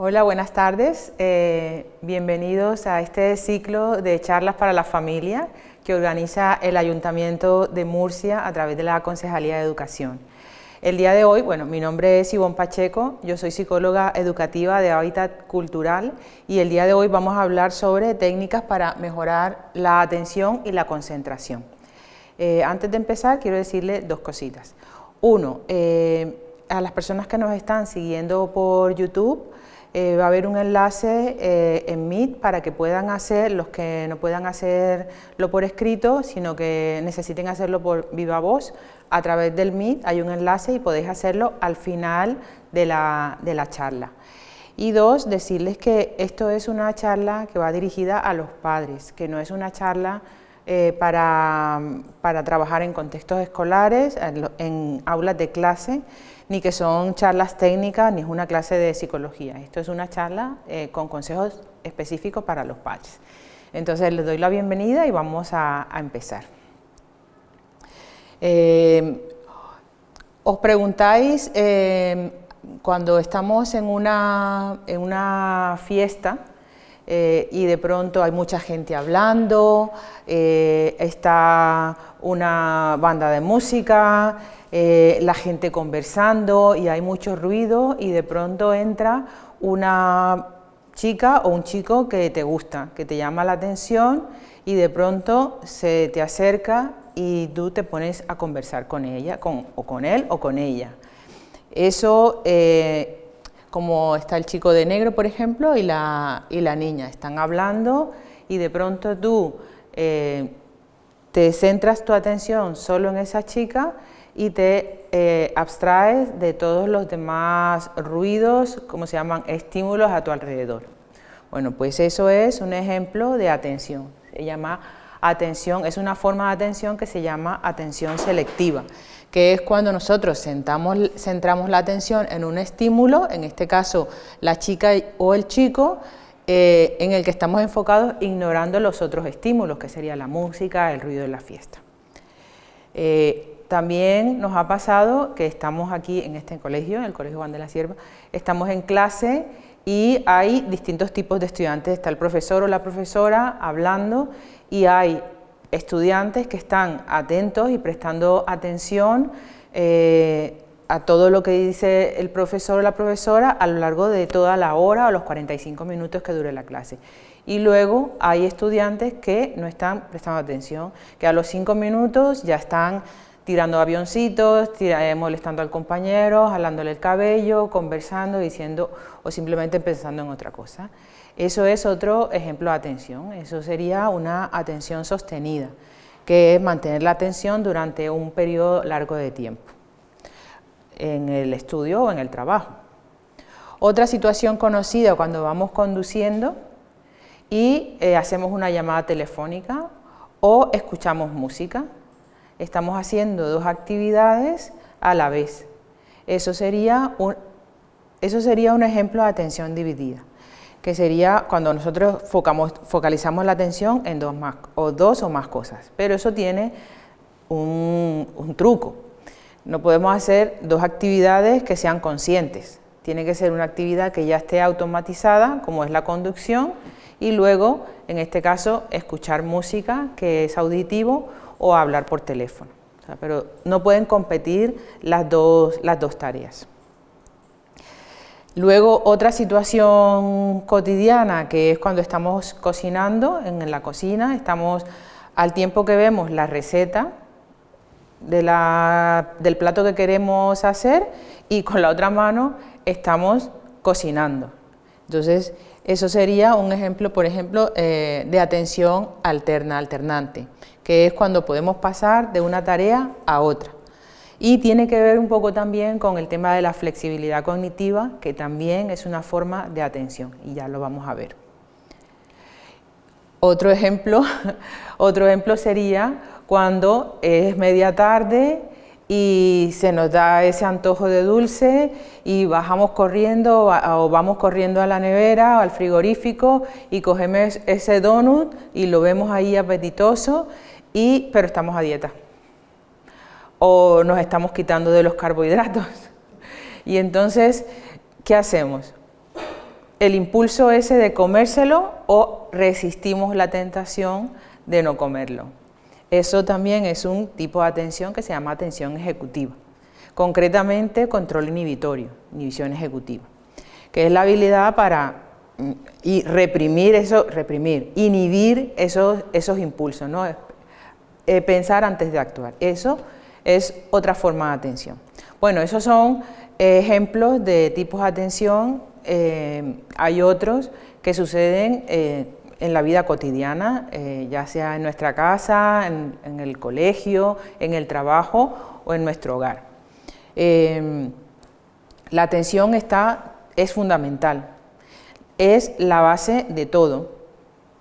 Hola, buenas tardes. Bienvenidos a este ciclo de charlas para la familia que organiza el Ayuntamiento de Murcia a través de la Concejalía de Educación. El día de hoy, mi nombre es Ivonne Pacheco, yo soy psicóloga educativa de Hábitat Cultural y el día de hoy vamos a hablar sobre técnicas para mejorar la atención y la concentración. Antes de empezar, quiero decirle dos cositas. Uno, a las personas que nos están siguiendo por YouTube, va a haber un enlace en Meet para que puedan hacer, los que no puedan hacerlo por escrito, sino que necesiten hacerlo por viva voz, a través del Meet hay un enlace y podéis hacerlo al final de la charla. Y dos, decirles que esto es una charla que va dirigida a los padres, que no es una charla para trabajar en contextos escolares, en aulas de clase, ni que son charlas técnicas, ni es una clase de psicología. Esto es una charla con consejos específicos para los padres. Entonces les doy la bienvenida y vamos a empezar. Os preguntáis, cuando estamos en una fiesta, y de pronto hay mucha gente hablando, está una banda de música, la gente conversando y hay mucho ruido y de pronto entra una chica o un chico que te gusta, que te llama la atención y de pronto se te acerca y tú te pones a conversar con ella, o con él o con ella. Eso, como está el chico de negro, por ejemplo, y la niña, están hablando y de pronto tú te centras tu atención solo en esa chica y te abstraes de todos los demás ruidos, como se llaman, estímulos a tu alrededor. Bueno, pues eso es un ejemplo de atención. Se llama atención, es una forma de atención que se llama atención selectiva, que es cuando nosotros centramos la atención en un estímulo, en este caso la chica o el chico, en el que estamos enfocados ignorando los otros estímulos, que sería la música, el ruido de la fiesta. También nos ha pasado que estamos aquí en este colegio, en el Colegio Juan de la Cierva, estamos en clase y hay distintos tipos de estudiantes, está el profesor o la profesora hablando y hay estudiantes que están atentos y prestando atención a todo lo que dice el profesor o la profesora a lo largo de toda la hora o los 45 minutos que dure la clase. Y luego hay estudiantes que no están prestando atención, que a los 5 minutos ya están tirando avioncitos, molestando al compañero, jalándole el cabello, conversando, diciendo o simplemente pensando en otra cosa. Eso es otro ejemplo de atención, eso sería una atención sostenida, que es mantener la atención durante un periodo largo de tiempo, en el estudio o en el trabajo. Otra situación conocida cuando vamos conduciendo y hacemos una llamada telefónica o escuchamos música. Estamos haciendo dos actividades a la vez. Eso sería un ejemplo de atención dividida, que sería cuando nosotros focalizamos la atención en dos o más cosas, pero eso tiene un truco. No podemos hacer dos actividades que sean conscientes, tiene que ser una actividad que ya esté automatizada, como es la conducción, y luego, en este caso, escuchar música, que es auditivo, o hablar por teléfono. Pero no pueden competir las dos tareas. Luego, otra situación cotidiana, que es cuando estamos cocinando en la cocina, estamos al tiempo que vemos la receta del plato que queremos hacer y con la otra mano estamos cocinando. Entonces, eso sería un ejemplo, por ejemplo, de atención alternante, que es cuando podemos pasar de una tarea a otra. Y tiene que ver un poco también con el tema de la flexibilidad cognitiva, que también es una forma de atención, y ya lo vamos a ver. Otro ejemplo sería cuando es media tarde y se nos da ese antojo de dulce y bajamos corriendo o vamos corriendo a la nevera o al frigorífico y cogemos ese donut y lo vemos ahí apetitoso, pero estamos a dieta. O nos estamos quitando de los carbohidratos. Y entonces, ¿qué hacemos? el impulso ese de comérselo o resistimos la tentación de no comerlo. Eso también es un tipo de atención que se llama atención ejecutiva. Concretamente, control inhibitorio, inhibición ejecutiva, que es la habilidad para inhibir esos impulsos, ¿no? Pensar antes de actuar. Eso es otra forma de atención. Bueno, esos son ejemplos de tipos de atención. Hay otros que suceden en la vida cotidiana, ya sea en nuestra casa, en el colegio, en el trabajo o en nuestro hogar. La atención es fundamental, es la base de todo.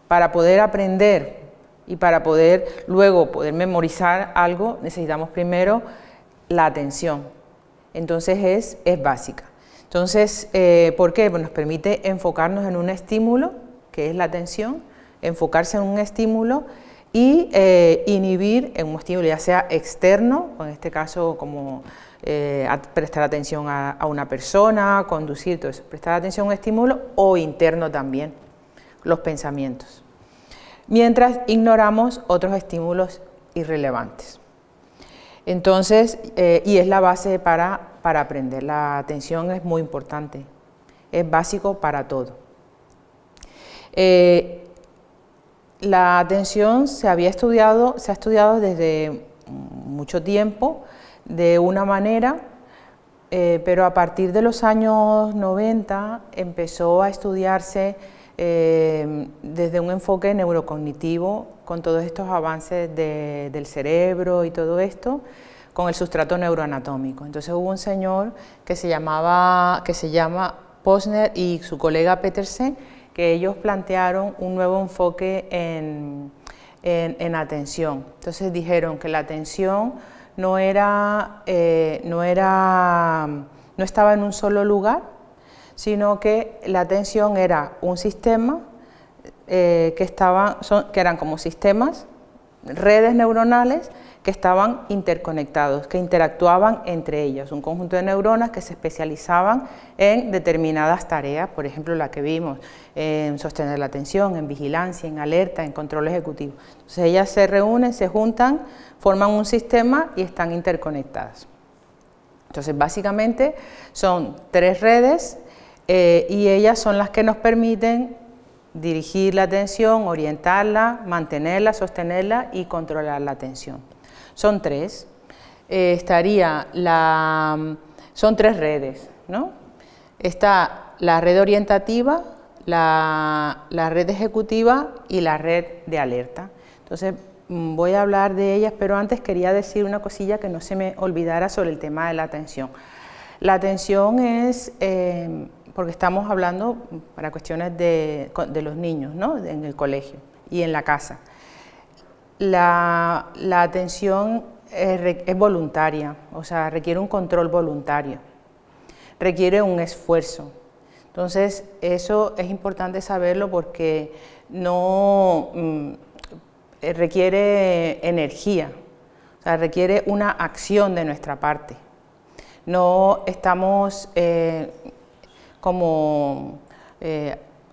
Para poder aprender y para luego poder memorizar algo, necesitamos primero la atención. Entonces es básica. Entonces, ¿por qué? Pues nos permite enfocarnos en un estímulo, que es la atención, enfocarse en un estímulo y inhibir en un estímulo, ya sea externo, o en este caso como prestar atención a una persona, conducir, todo eso, prestar atención a un estímulo, o interno también, los pensamientos. Mientras ignoramos otros estímulos irrelevantes. Entonces, y es la base para aprender. La atención es muy importante, es básico para todo. La atención se ha estudiado desde mucho tiempo de una manera, pero a partir de los años 90 empezó a estudiarse desde un enfoque neurocognitivo, con todos estos avances del cerebro y todo esto, con el sustrato neuroanatómico. Entonces hubo un señor que se llama Posner y su colega Petersen, que ellos plantearon un nuevo enfoque en atención. Entonces dijeron que la atención no estaba en un solo lugar, sino que la atención era un sistema que eran como sistemas, redes neuronales que estaban interconectados, que interactuaban entre ellas, un conjunto de neuronas que se especializaban en determinadas tareas, por ejemplo la que vimos, en sostener la atención, en vigilancia, en alerta, en control ejecutivo. Entonces ellas se reúnen, se juntan, forman un sistema y están interconectadas. Entonces básicamente son 3 redes y ellas son las que nos permiten dirigir la atención, orientarla, mantenerla, sostenerla y controlar la atención. Son 3. Son 3 redes, ¿no? Está la red orientativa, la red ejecutiva y la red de alerta. Entonces voy a hablar de ellas, pero antes quería decir una cosilla que no se me olvidara sobre el tema de la atención. La atención es, porque estamos hablando para cuestiones de los niños, ¿no? En el colegio y en la casa. La atención es voluntaria, o sea, requiere un control voluntario, requiere un esfuerzo. Entonces, eso es importante saberlo porque no requiere energía, o sea, requiere una acción de nuestra parte. No estamos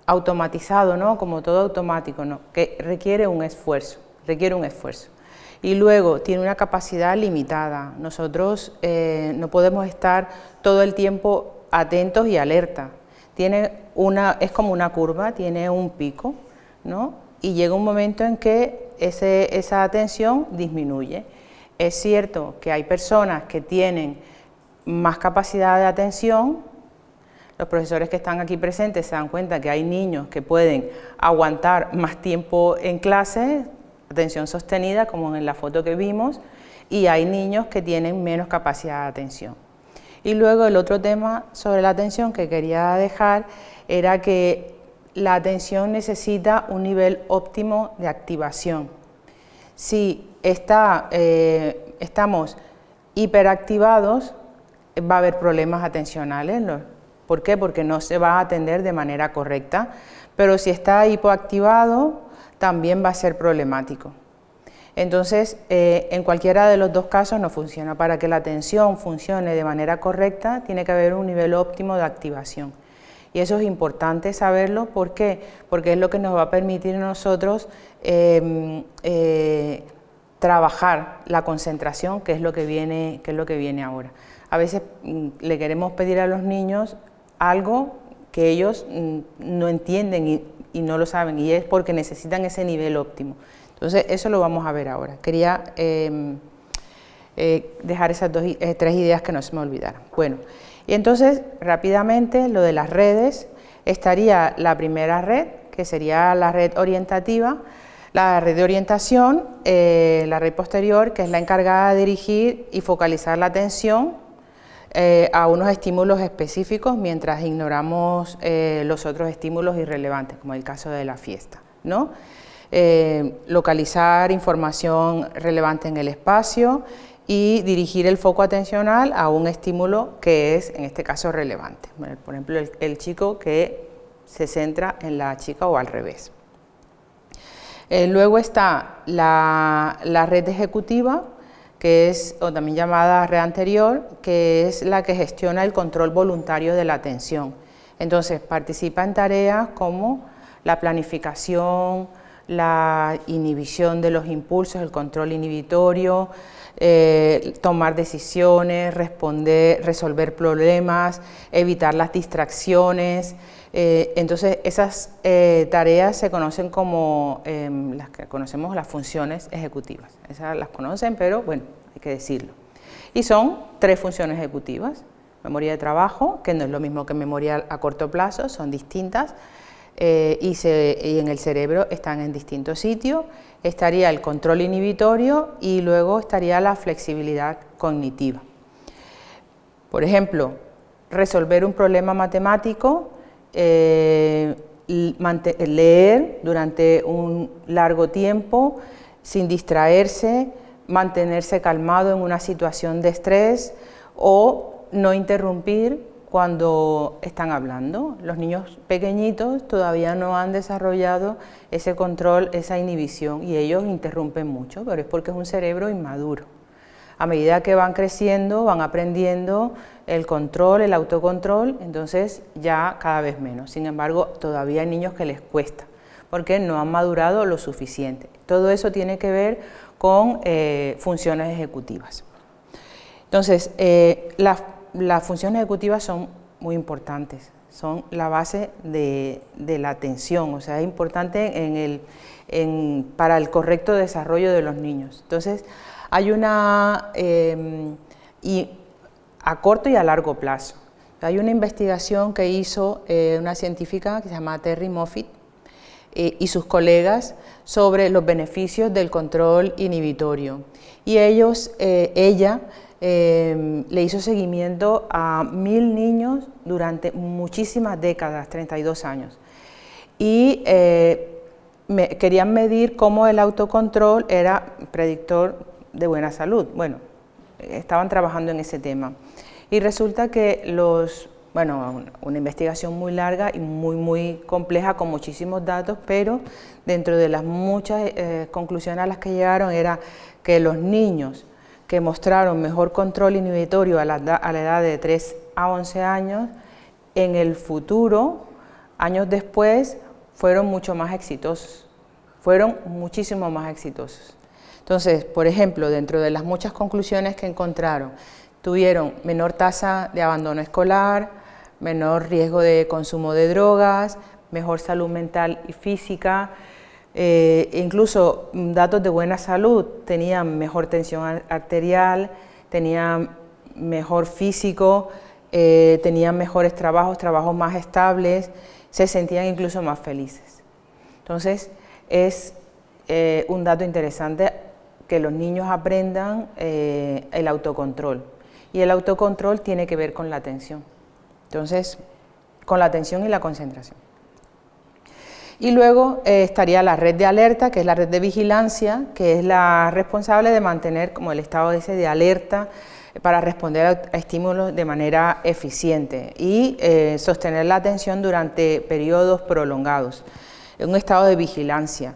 automatizado, ¿no? Como todo automático, ¿no? Que requiere un esfuerzo. Y luego tiene una capacidad limitada. Nosotros no podemos estar todo el tiempo atentos y alerta. Es como una curva, tiene un pico, ¿no? Y llega un momento en que esa atención disminuye. Es cierto que hay personas que tienen más capacidad de atención. Los profesores que están aquí presentes se dan cuenta que hay niños que pueden aguantar más tiempo en clase, atención sostenida, como en la foto que vimos, y hay niños que tienen menos capacidad de atención. Y luego el otro tema sobre la atención que quería dejar era que la atención necesita un nivel óptimo de activación. Si estamos hiperactivados, va a haber problemas atencionales. ¿Por qué? Porque no se va a atender de manera correcta, pero si está hipoactivado, también va a ser problemático. Entonces, en cualquiera de los dos casos no funciona. Para que la atención funcione de manera correcta, tiene que haber un nivel óptimo de activación. Y eso es importante saberlo. ¿Por qué? Porque es lo que nos va a permitir a nosotros trabajar la concentración, que es lo que viene ahora. A veces le queremos pedir a los niños algo que ellos no entienden y no lo saben, y es porque necesitan ese nivel óptimo. Entonces, eso lo vamos a ver ahora. Quería dejar esas tres ideas que no se me olvidaran. Bueno, y entonces, rápidamente, lo de las redes, estaría la primera red, que sería la red orientativa, la red de orientación, la red posterior, que es la encargada de dirigir y focalizar la atención a unos estímulos específicos, mientras ignoramos los otros estímulos irrelevantes, como el caso de la fiesta, ¿no? Localizar información relevante en el espacio y dirigir el foco atencional a un estímulo que es, en este caso, relevante. Por ejemplo, el chico que se centra en la chica o al revés. Luego está la red ejecutiva, que es, o también llamada red anterior, que es la que gestiona el control voluntario de la atención. Entonces, participa en tareas como la planificación, la inhibición de los impulsos, el control inhibitorio, tomar decisiones, resolver problemas, evitar las distracciones. Entonces, esas tareas se conocen como las que conocemos las funciones ejecutivas. Esas las conocen, pero bueno, hay que decirlo. Y son tres funciones ejecutivas: memoria de trabajo, que no es lo mismo que memoria a corto plazo, son distintas, y en el cerebro están en distintos sitios. Estaría el control inhibitorio y luego estaría la flexibilidad cognitiva. Por ejemplo, resolver un problema matemático, leer durante un largo tiempo sin distraerse, mantenerse calmado en una situación de estrés o no interrumpir cuando están hablando. Los niños pequeñitos todavía no han desarrollado ese control, esa inhibición, y ellos interrumpen mucho, pero es porque es un cerebro inmaduro. A medida que van creciendo, van aprendiendo el control, el autocontrol, entonces ya cada vez menos. Sin embargo, todavía hay niños que les cuesta, porque no han madurado lo suficiente. Todo eso tiene que ver con funciones ejecutivas. Entonces, las funciones ejecutivas son muy importantes, son la base de la atención, o sea, es importante para el correcto desarrollo de los niños. Entonces, hay a corto y a largo plazo. Hay una investigación que hizo una científica que se llama Terry Moffitt y sus colegas sobre los beneficios del control inhibitorio. Y ella le hizo seguimiento a 1000 niños durante muchísimas décadas, 32 años. Y querían medir cómo el autocontrol era predictor de buena salud. Bueno, estaban trabajando en ese tema. Y resulta que una investigación muy larga y muy compleja, con muchísimos datos, pero dentro de las muchas conclusiones a las que llegaron era que los niños que mostraron mejor control inhibitorio a la edad de 3 a 11 años, en el futuro, años después, fueron mucho más exitosos, fueron muchísimo más exitosos. Entonces, por ejemplo, dentro de las muchas conclusiones que encontraron, tuvieron menor tasa de abandono escolar, menor riesgo de consumo de drogas, mejor salud mental y física, incluso datos de buena salud, tenían mejor tensión arterial, tenían mejor físico, tenían mejores trabajos más estables, se sentían incluso más felices. Entonces, es un dato interesante que los niños aprendan el autocontrol. Y el autocontrol tiene que ver con la atención. Entonces, con la atención y la concentración. Y luego estaría la red de alerta, que es la red de vigilancia, que es la responsable de mantener como el estado ese de alerta para responder a estímulos de manera eficiente y sostener la atención durante periodos prolongados, en un estado de vigilancia.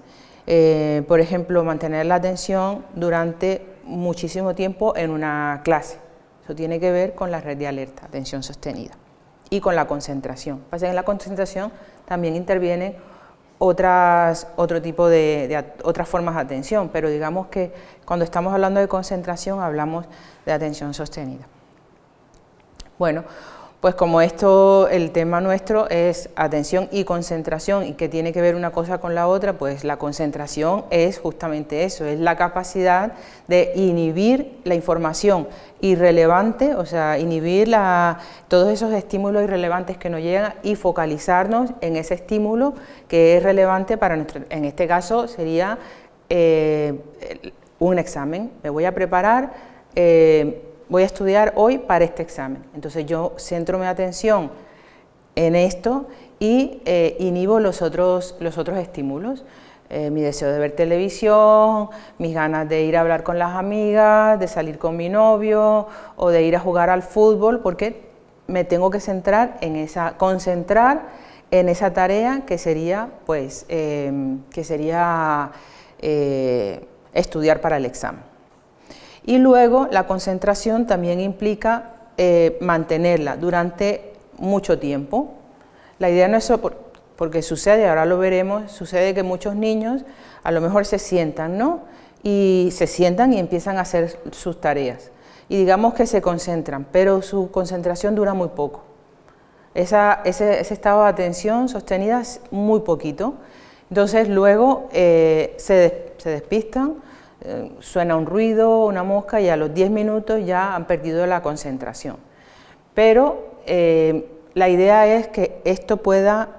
Por ejemplo, mantener la atención durante muchísimo tiempo en una clase. Eso tiene que ver con la red de alerta, atención sostenida. y con la concentración. Pasa que en la concentración también intervienen otras formas de atención, pero digamos que cuando estamos hablando de concentración hablamos de atención sostenida. Bueno, pues como el tema nuestro es atención y concentración y que tiene que ver una cosa con la otra, pues la concentración es justamente eso, es la capacidad de inhibir la información irrelevante, o sea, inhibir todos esos estímulos irrelevantes que nos llegan y focalizarnos en ese estímulo que es relevante para en este caso sería un examen. Me voy a preparar, voy a estudiar hoy para este examen. Entonces yo centro mi atención en esto y inhibo los otros estímulos. Mi deseo de ver televisión, mis ganas de ir a hablar con las amigas, de salir con mi novio o de ir a jugar al fútbol, porque me tengo que concentrar en esa tarea que sería, pues, estudiar para el examen. Y luego la concentración también implica mantenerla durante mucho tiempo. La idea no es eso porque sucede, ahora lo veremos, sucede que muchos niños a lo mejor se sientan, ¿no? Y se sientan y empiezan a hacer sus tareas. Y digamos que se concentran, pero su concentración dura muy poco. Ese estado de atención sostenida es muy poquito. Entonces luego se despistan, suena un ruido, una mosca y a los 10 minutos ya han perdido la concentración. Pero la idea es que esto pueda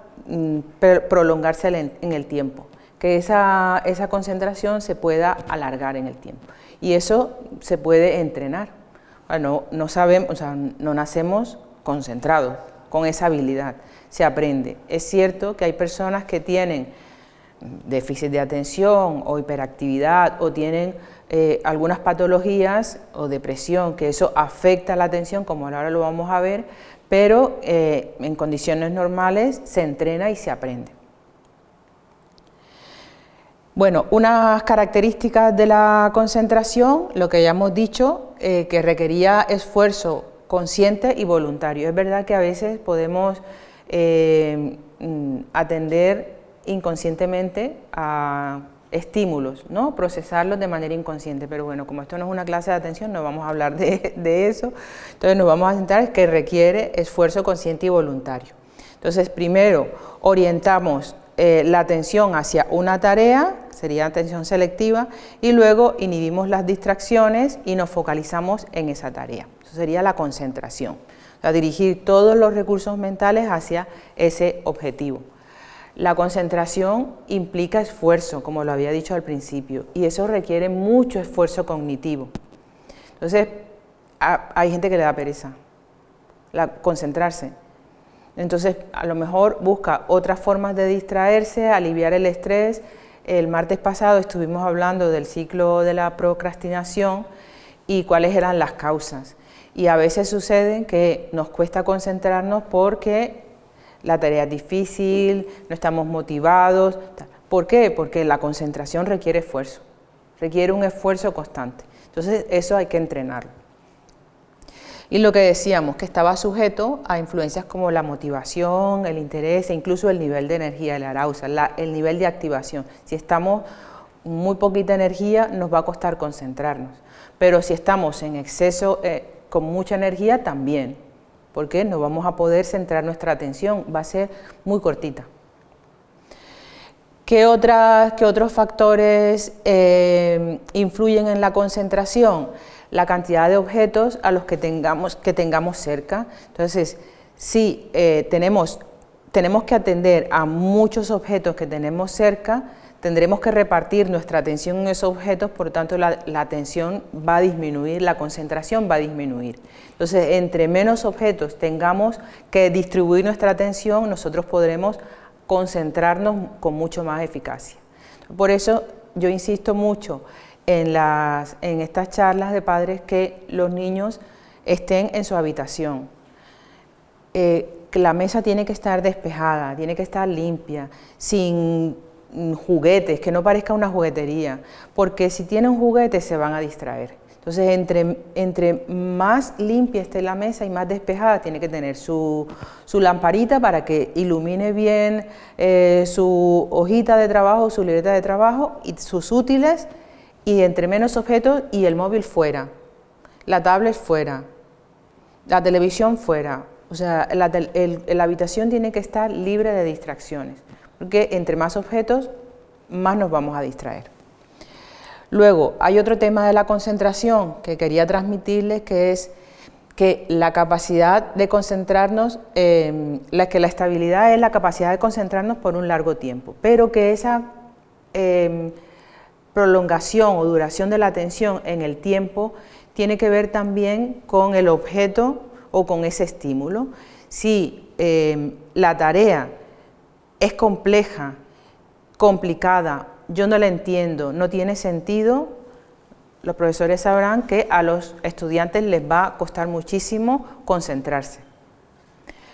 prolongarse en el tiempo, que esa concentración se pueda alargar en el tiempo. Y eso se puede entrenar. Bueno, no nacemos concentrados con esa habilidad, se aprende. Es cierto que hay personas que tienen déficit de atención o hiperactividad o tienen algunas patologías o depresión, que eso afecta la atención, como ahora lo vamos a ver, pero en condiciones normales se entrena y se aprende. Bueno, unas características de la concentración, lo que ya hemos dicho, que requería esfuerzo consciente y voluntario. Es verdad que a veces podemos atender inconscientemente a estímulos, ¿no? Procesarlos de manera inconsciente, pero bueno, como esto no es una clase de atención, no vamos a hablar de eso, entonces nos vamos a centrar en que requiere esfuerzo consciente y voluntario. Entonces, primero orientamos la atención hacia una tarea, sería atención selectiva, y luego inhibimos las distracciones y nos focalizamos en esa tarea. Eso sería la concentración, o sea, dirigir todos los recursos mentales hacia ese objetivo. La concentración implica esfuerzo, como lo había dicho al principio, y eso requiere mucho esfuerzo cognitivo. Entonces, hay gente que le da pereza concentrarse. Entonces, a lo mejor busca otras formas de distraerse, aliviar el estrés. El martes pasado estuvimos hablando del ciclo de la procrastinación y cuáles eran las causas. Y a veces sucede que nos cuesta concentrarnos porque la tarea es difícil, no estamos motivados. ¿Por qué? Porque la concentración requiere esfuerzo, requiere un esfuerzo constante. Entonces eso hay que entrenarlo. Y lo que decíamos, que estaba sujeto a influencias como la motivación, el interés e incluso el nivel de energía, el arousal, el nivel de activación. Si estamos muy poquita energía, nos va a costar concentrarnos. Pero si estamos en exceso, con mucha energía, también. Porque no vamos a poder centrar nuestra atención, va a ser muy cortita. ¿Qué otros factores influyen en la concentración? La cantidad de objetos a los que tengamos cerca. Entonces, si tenemos que atender a muchos objetos que tenemos cerca, tendremos que repartir nuestra atención en esos objetos, por lo tanto la atención va a disminuir, la concentración va a disminuir. Entonces, entre menos objetos tengamos que distribuir nuestra atención, nosotros podremos concentrarnos con mucho más eficacia. Por eso yo insisto mucho en estas charlas de padres que los niños estén en su habitación. Que la mesa tiene que estar despejada, tiene que estar limpia, sin juguetes, que no parezca una juguetería, porque si tienen juguetes se van a distraer. Entonces, entre más limpia esté la mesa y más despejada, tiene que tener su lamparita para que ilumine bien su hojita de trabajo, su libreta de trabajo y sus útiles, y entre menos objetos, y el móvil fuera, la tablet fuera, la televisión fuera. O sea, la habitación tiene que estar libre de distracciones, porque entre más objetos, más nos vamos a distraer. Luego, hay otro tema de la concentración que quería transmitirles, que es que la capacidad de concentrarnos, que la estabilidad es la capacidad de concentrarnos por un largo tiempo, pero que esa prolongación o duración de la atención en el tiempo tiene que ver también con el objeto o con ese estímulo. Si la tarea es compleja, complicada, yo no la entiendo, no tiene sentido, los profesores sabrán que a los estudiantes les va a costar muchísimo concentrarse.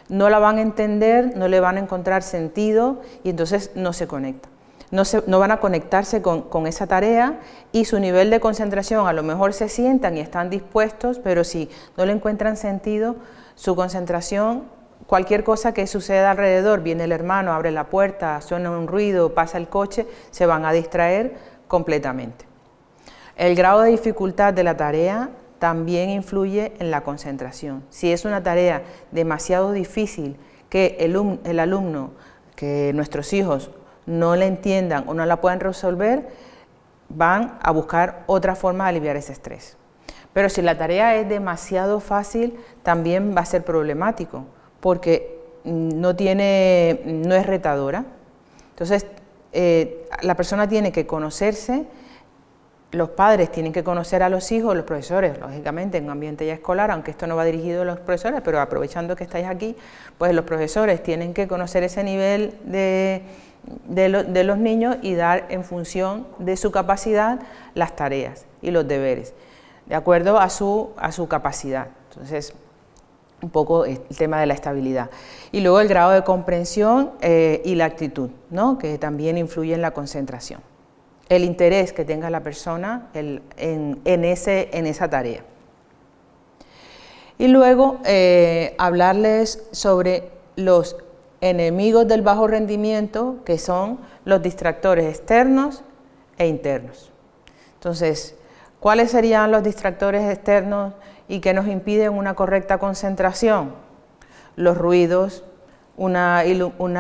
No la van a entender, no le van a encontrar sentido y entonces no se conectan. No van a conectarse con esa tarea y su nivel de concentración, a lo mejor se sientan y están dispuestos, pero si no le encuentran sentido, su concentración, cualquier cosa que suceda alrededor, viene el hermano, abre la puerta, suena un ruido, pasa el coche, se van a distraer completamente. El grado de dificultad de la tarea también influye en la concentración. Si es una tarea demasiado difícil que el alumno, que nuestros hijos no la entiendan o no la puedan resolver, van a buscar otra forma de aliviar ese estrés. Pero si la tarea es demasiado fácil, también va a ser problemático, porque no es retadora. Entonces, la persona tiene que conocerse, los padres tienen que conocer a los hijos, los profesores, lógicamente, en un ambiente ya escolar, aunque esto no va dirigido a los profesores, pero aprovechando que estáis aquí, pues los profesores tienen que conocer ese nivel de los niños y dar en función de su capacidad las tareas y los deberes, de acuerdo a su capacidad. Entonces, un poco el tema de la estabilidad. Y luego el grado de comprensión y la actitud, ¿no?, que también influye en la concentración. El interés que tenga la persona en esa tarea. Y luego hablarles sobre los enemigos del bajo rendimiento, que son los distractores externos e internos. Entonces, ¿cuáles serían los distractores externos y que nos impiden una correcta concentración? Los ruidos, una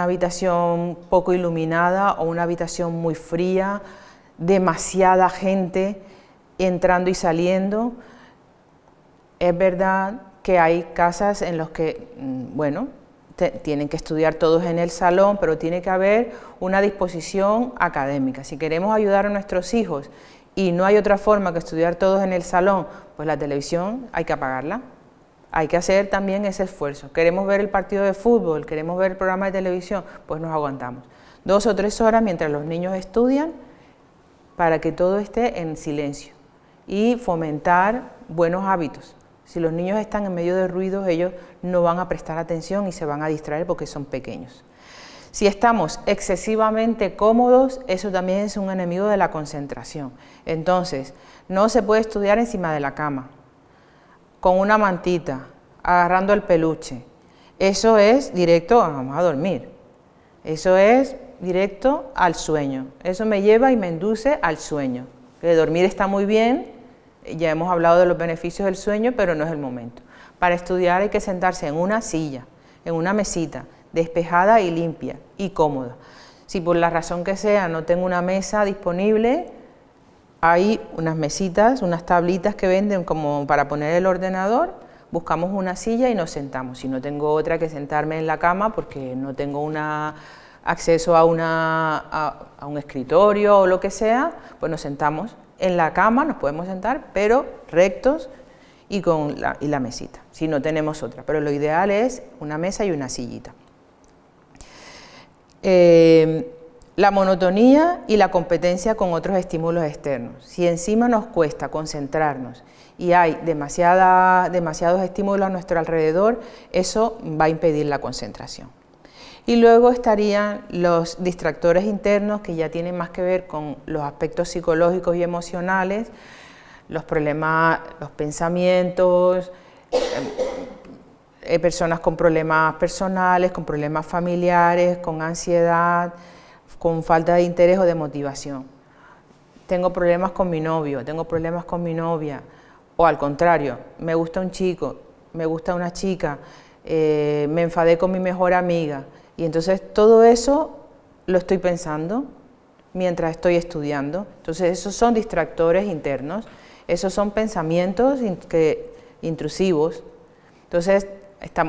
habitación poco iluminada o una habitación muy fría, demasiada gente entrando y saliendo. Es verdad que hay casas en las que, bueno, tienen que estudiar todos en el salón, pero tiene que haber una disposición académica. Si queremos ayudar a nuestros hijos y no hay otra forma que estudiar todos en el salón, pues la televisión hay que apagarla. Hay que hacer también ese esfuerzo. Queremos ver el partido de fútbol, queremos ver el programa de televisión, pues nos aguantamos 2 o 3 horas mientras los niños estudian, para que todo esté en silencio y fomentar buenos hábitos. Si los niños están en medio de ruidos, ellos no van a prestar atención y se van a distraer porque son pequeños. Si estamos excesivamente cómodos, eso también es un enemigo de la concentración. Entonces, no se puede estudiar encima de la cama, con una mantita, agarrando el peluche. Eso es directo, vamos a dormir. Eso es directo al sueño. Eso me lleva y me induce al sueño. Dormir está muy bien, ya hemos hablado de los beneficios del sueño, pero no es el momento. Para estudiar hay que sentarse en una silla, en una mesita, despejada y limpia y cómoda. Si por la razón que sea no tengo una mesa disponible, hay unas mesitas, unas tablitas que venden como para poner el ordenador, buscamos una silla y nos sentamos. Si no tengo otra que sentarme en la cama porque no tengo acceso a un escritorio o lo que sea, pues nos sentamos en la cama, nos podemos sentar, pero rectos y con la mesita, si no tenemos otra. Pero lo ideal es una mesa y una sillita. La monotonía y la competencia con otros estímulos externos. Si encima nos cuesta concentrarnos y hay demasiados estímulos a nuestro alrededor, eso va a impedir la concentración. Y luego estarían los distractores internos, que ya tienen más que ver con los aspectos psicológicos y emocionales, los problemas, los pensamientos, personas con problemas personales, con problemas familiares, con ansiedad, con falta de interés o de motivación. Tengo problemas con mi novio, tengo problemas con mi novia, o al contrario, me gusta un chico, me gusta una chica, me enfadé con mi mejor amiga, y entonces todo eso lo estoy pensando mientras estoy estudiando. Entonces esos son distractores internos, esos son pensamientos intrusivos. Entonces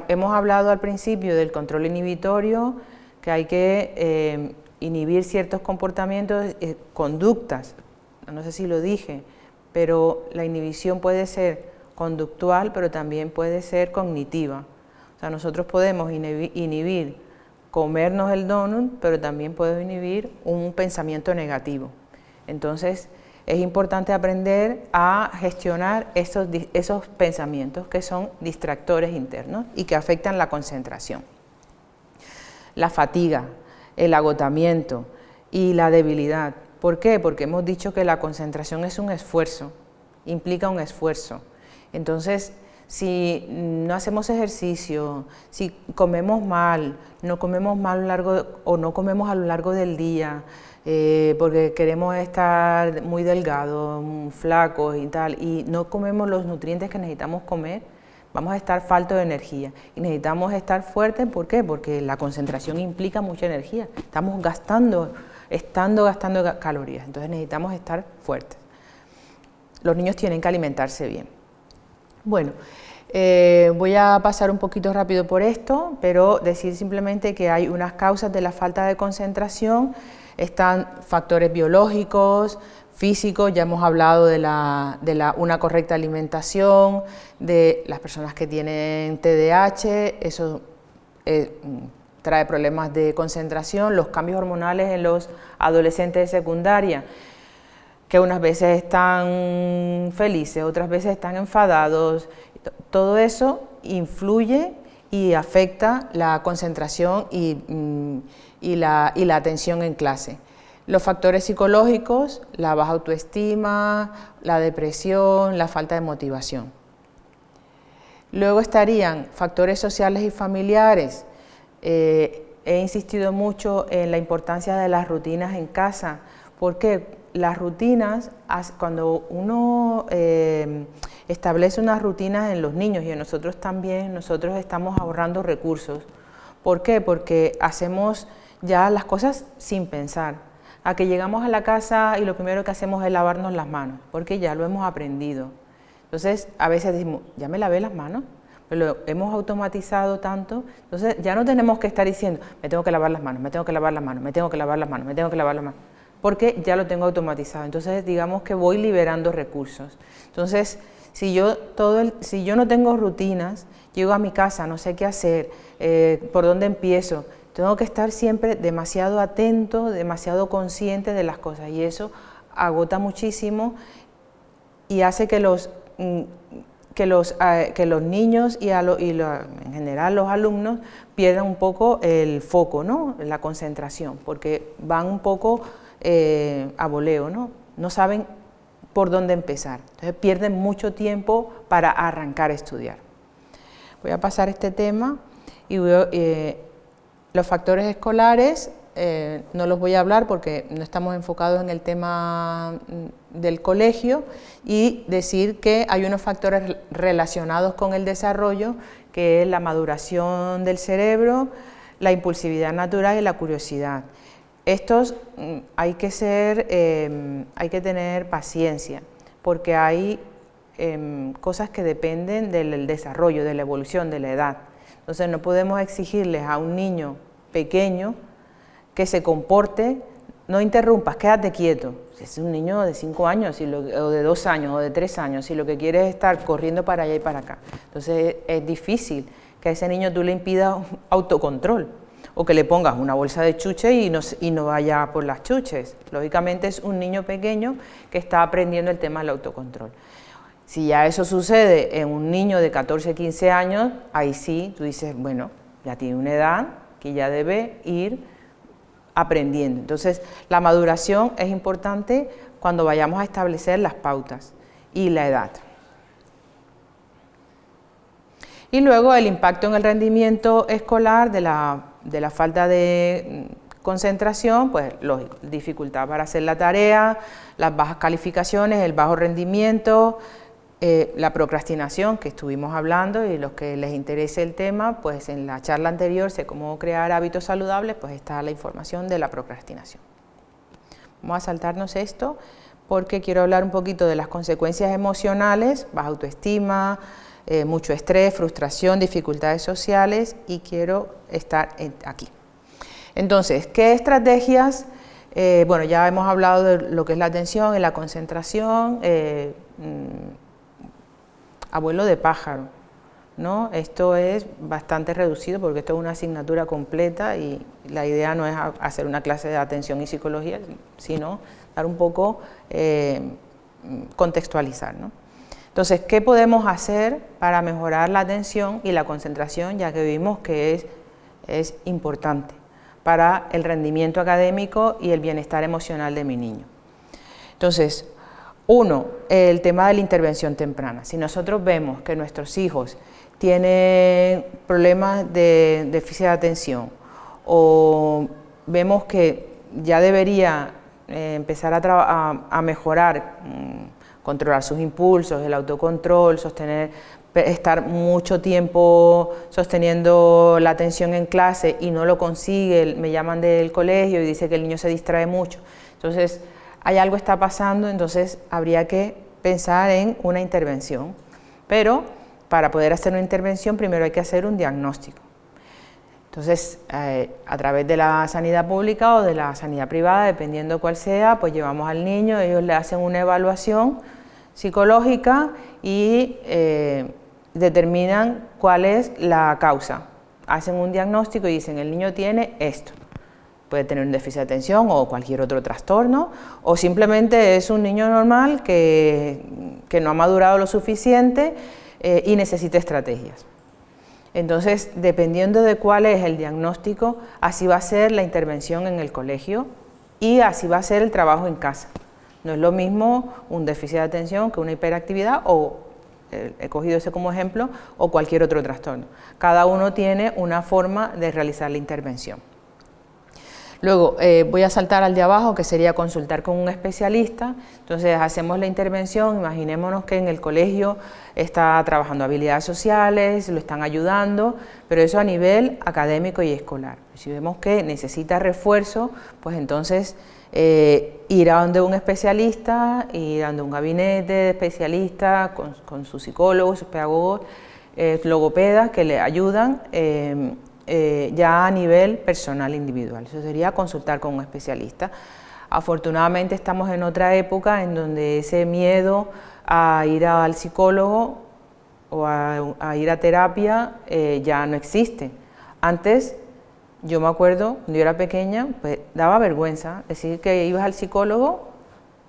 hemos hablado al principio del control inhibitorio, que hay que inhibir ciertos comportamientos, conductas, no sé si lo dije, pero la inhibición puede ser conductual, pero también puede ser cognitiva. O sea, nosotros podemos inhibir comernos el donut, pero también podemos inhibir un pensamiento negativo. Entonces, es importante aprender a gestionar esos pensamientos que son distractores internos y que afectan la concentración. La fatiga, el agotamiento y la debilidad. ¿Por qué? Porque hemos dicho que la concentración es un esfuerzo, implica un esfuerzo. Entonces, si no hacemos ejercicio, si comemos mal, no comemos mal no comemos a lo largo del día, porque queremos estar muy delgados, flacos y tal, y no comemos los nutrientes que necesitamos comer, vamos a estar faltos de energía. Y necesitamos estar fuertes, ¿por qué? Porque la concentración implica mucha energía, estamos gastando calorías, entonces necesitamos estar fuertes. Los niños tienen que alimentarse bien. Bueno, voy a pasar un poquito rápido por esto, pero decir simplemente que hay unas causas de la falta de concentración. Están factores biológicos, físicos, ya hemos hablado de una correcta alimentación, de las personas que tienen TDAH, eso trae problemas de concentración, los cambios hormonales en los adolescentes de secundaria, que unas veces están felices, otras veces están enfadados, todo eso influye y afecta la concentración y la atención en clase. Los factores psicológicos, la baja autoestima, la depresión, la falta de motivación. Luego estarían factores sociales y familiares. He insistido mucho en la importancia de las rutinas en casa. ¿Por qué? Las rutinas, cuando uno establece unas rutinas en los niños y en nosotros también, nosotros estamos ahorrando recursos. ¿Por qué? Porque hacemos ya las cosas sin pensar. A que llegamos a la casa y lo primero que hacemos es lavarnos las manos, porque ya lo hemos aprendido. Entonces, a veces decimos, ya me lavé las manos, pero lo hemos automatizado tanto, entonces ya no tenemos que estar diciendo, me tengo que lavar las manos, me tengo que lavar las manos, me tengo que lavar las manos, me tengo que lavar las manos, porque ya lo tengo automatizado. Entonces, digamos que voy liberando recursos. Entonces, si yo no tengo rutinas, llego a mi casa, no sé qué hacer, por dónde empiezo, tengo que estar siempre demasiado atento, demasiado consciente de las cosas, y eso agota muchísimo y hace que los niños y en general los alumnos pierdan un poco el foco, ¿no? La concentración, porque van un poco a voleo, ¿no? No saben por dónde empezar, entonces pierden mucho tiempo para arrancar a estudiar. Voy a pasar este tema y los factores escolares no los voy a hablar porque no estamos enfocados en el tema del colegio, y decir que hay unos factores relacionados con el desarrollo, que es la maduración del cerebro, la impulsividad natural y la curiosidad. Estos hay que tener paciencia, porque hay cosas que dependen del desarrollo, de la evolución, de la edad. Entonces no podemos exigirles a un niño pequeño que se comporte, no interrumpas, quédate quieto. Si es un niño de 5 años, o de 2 años, o de 3 años, si lo que quiere es estar corriendo para allá y para acá. Entonces es difícil que a ese niño tú le impidas autocontrol, o que le pongas una bolsa de chuches y no vaya por las chuches. Lógicamente es un niño pequeño que está aprendiendo el tema del autocontrol. Si ya eso sucede en un niño de 14, 15 años, ahí sí, tú dices, bueno, ya tiene una edad que ya debe ir aprendiendo. Entonces, la maduración es importante cuando vayamos a establecer las pautas. y la edad. Y luego el impacto en el rendimiento escolar de la falta de concentración, pues lógico, dificultad para hacer la tarea, las bajas calificaciones, el bajo rendimiento, la procrastinación que estuvimos hablando, y los que les interese el tema, pues en la charla anterior sé cómo crear hábitos saludables, pues está la información de la procrastinación. Vamos a saltarnos esto porque quiero hablar un poquito de las consecuencias emocionales, baja autoestima, mucho estrés, frustración, dificultades sociales, y quiero estar aquí. Entonces, ¿qué estrategias? Bueno, ya hemos hablado de lo que es la atención y la concentración, abuelo de pájaro, ¿no? Esto es bastante reducido porque esto es una asignatura completa y la idea no es hacer una clase de atención y psicología, sino dar un poco, contextualizar, ¿no? Entonces, ¿qué podemos hacer para mejorar la atención y la concentración, ya que vimos que es importante para el rendimiento académico y el bienestar emocional de mi niño? Entonces, uno, el tema de la intervención temprana. Si nosotros vemos que nuestros hijos tienen problemas de déficit de atención, o vemos que ya debería empezar a mejorar, controlar sus impulsos, el autocontrol, estar mucho tiempo sosteniendo la atención en clase y no lo consigue, me llaman del colegio y dice que el niño se distrae mucho, entonces hay algo está pasando, entonces habría que pensar en una intervención, pero para poder hacer una intervención primero hay que hacer un diagnóstico. Entonces, a través de la sanidad pública o de la sanidad privada, dependiendo cuál sea, pues llevamos al niño, ellos le hacen una evaluación psicológica y determinan cuál es la causa. Hacen un diagnóstico y dicen, el niño tiene esto. Puede tener un déficit de atención o cualquier otro trastorno, o simplemente es un niño normal que no ha madurado lo suficiente y necesita estrategias. Entonces, dependiendo de cuál es el diagnóstico, así va a ser la intervención en el colegio y así va a ser el trabajo en casa. No es lo mismo un déficit de atención que una hiperactividad, o he cogido ese como ejemplo, o cualquier otro trastorno. Cada uno tiene una forma de realizar la intervención. Luego voy a saltar al de abajo, que sería consultar con un especialista. Entonces hacemos la intervención, imaginémonos que en el colegio está trabajando habilidades sociales, lo están ayudando, pero eso a nivel académico y escolar. Si vemos que necesita refuerzo, pues entonces ir a donde un especialista, ir a donde un gabinete de especialistas, con sus psicólogos, sus pedagogos, logopedas que le ayudan ya a nivel personal individual. Eso sería consultar con un especialista. Afortunadamente estamos en otra época en donde ese miedo a ir al psicólogo o a ir a terapia ya no existe. Antes, yo me acuerdo, cuando yo era pequeña, pues daba vergüenza decir que ibas al psicólogo,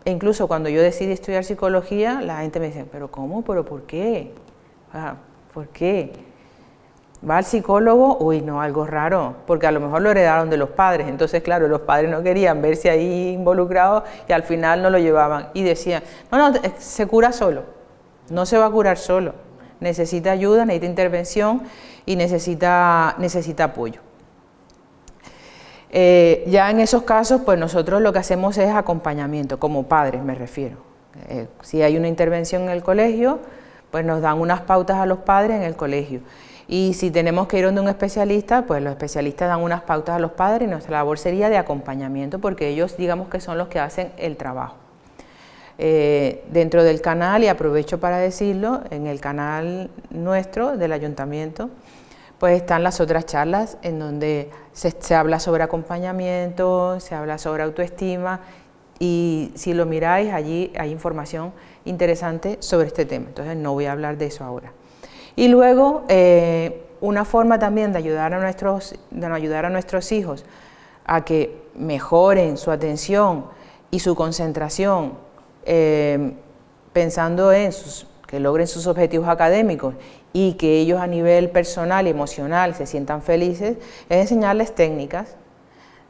e incluso cuando yo decidí estudiar psicología, la gente me decía, ¿pero cómo? ¿Pero por qué? ¿Por qué? ¿Va al psicólogo? Uy, no, algo raro, porque a lo mejor lo heredaron de los padres, entonces claro, los padres no querían verse ahí involucrados y al final no lo llevaban y decían, no, se cura solo, no se va a curar solo, necesita ayuda, necesita intervención y necesita apoyo. Ya en esos casos, pues nosotros lo que hacemos es acompañamiento, como padres me refiero. Si hay una intervención en el colegio, pues nos dan unas pautas a los padres en el colegio. Y si tenemos que ir donde un especialista, pues los especialistas dan unas pautas a los padres y nuestra labor sería de acompañamiento porque ellos, digamos que son los que hacen el trabajo. Dentro del canal, y aprovecho para decirlo, en el canal nuestro del ayuntamiento, pues están las otras charlas en donde se habla sobre acompañamiento, se habla sobre autoestima y si lo miráis allí hay información interesante sobre este tema, entonces no voy a hablar de eso ahora. Y luego, una forma también de ayudar a nuestros hijos a que mejoren su atención y su concentración, pensando en que logren sus objetivos académicos y que ellos a nivel personal y emocional se sientan felices, es enseñarles técnicas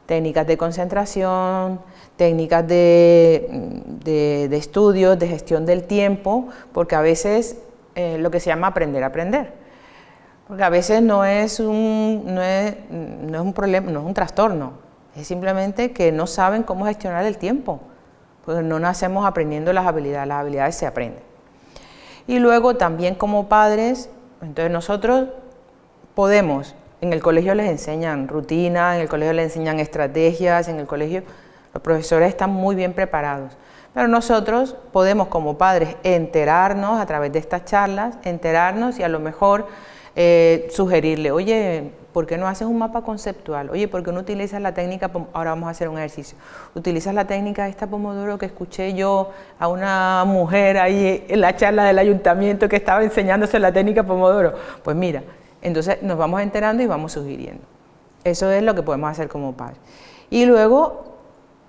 técnicas de concentración, técnicas de estudios, de gestión del tiempo, porque a veces lo que se llama aprender a aprender, porque a veces no es un problema, no es un trastorno, es simplemente que no saben cómo gestionar el tiempo, porque no nacemos aprendiendo las habilidades se aprenden. Y luego también como padres, entonces nosotros podemos, en el colegio les enseñan rutina, en el colegio les enseñan estrategias, en el colegio los profesores están muy bien preparados, pero nosotros podemos como padres enterarnos a través de estas charlas, enterarnos y a lo mejor sugerirle, oye, ¿por qué no haces un mapa conceptual? Oye, ¿por qué no utilizas la técnica, ahora vamos a hacer un ejercicio, utilizas la técnica esta Pomodoro que escuché yo a una mujer ahí en la charla del ayuntamiento que estaba enseñándose la técnica Pomodoro? Pues mira, entonces nos vamos enterando y vamos sugiriendo. Eso es lo que podemos hacer como padres. Y luego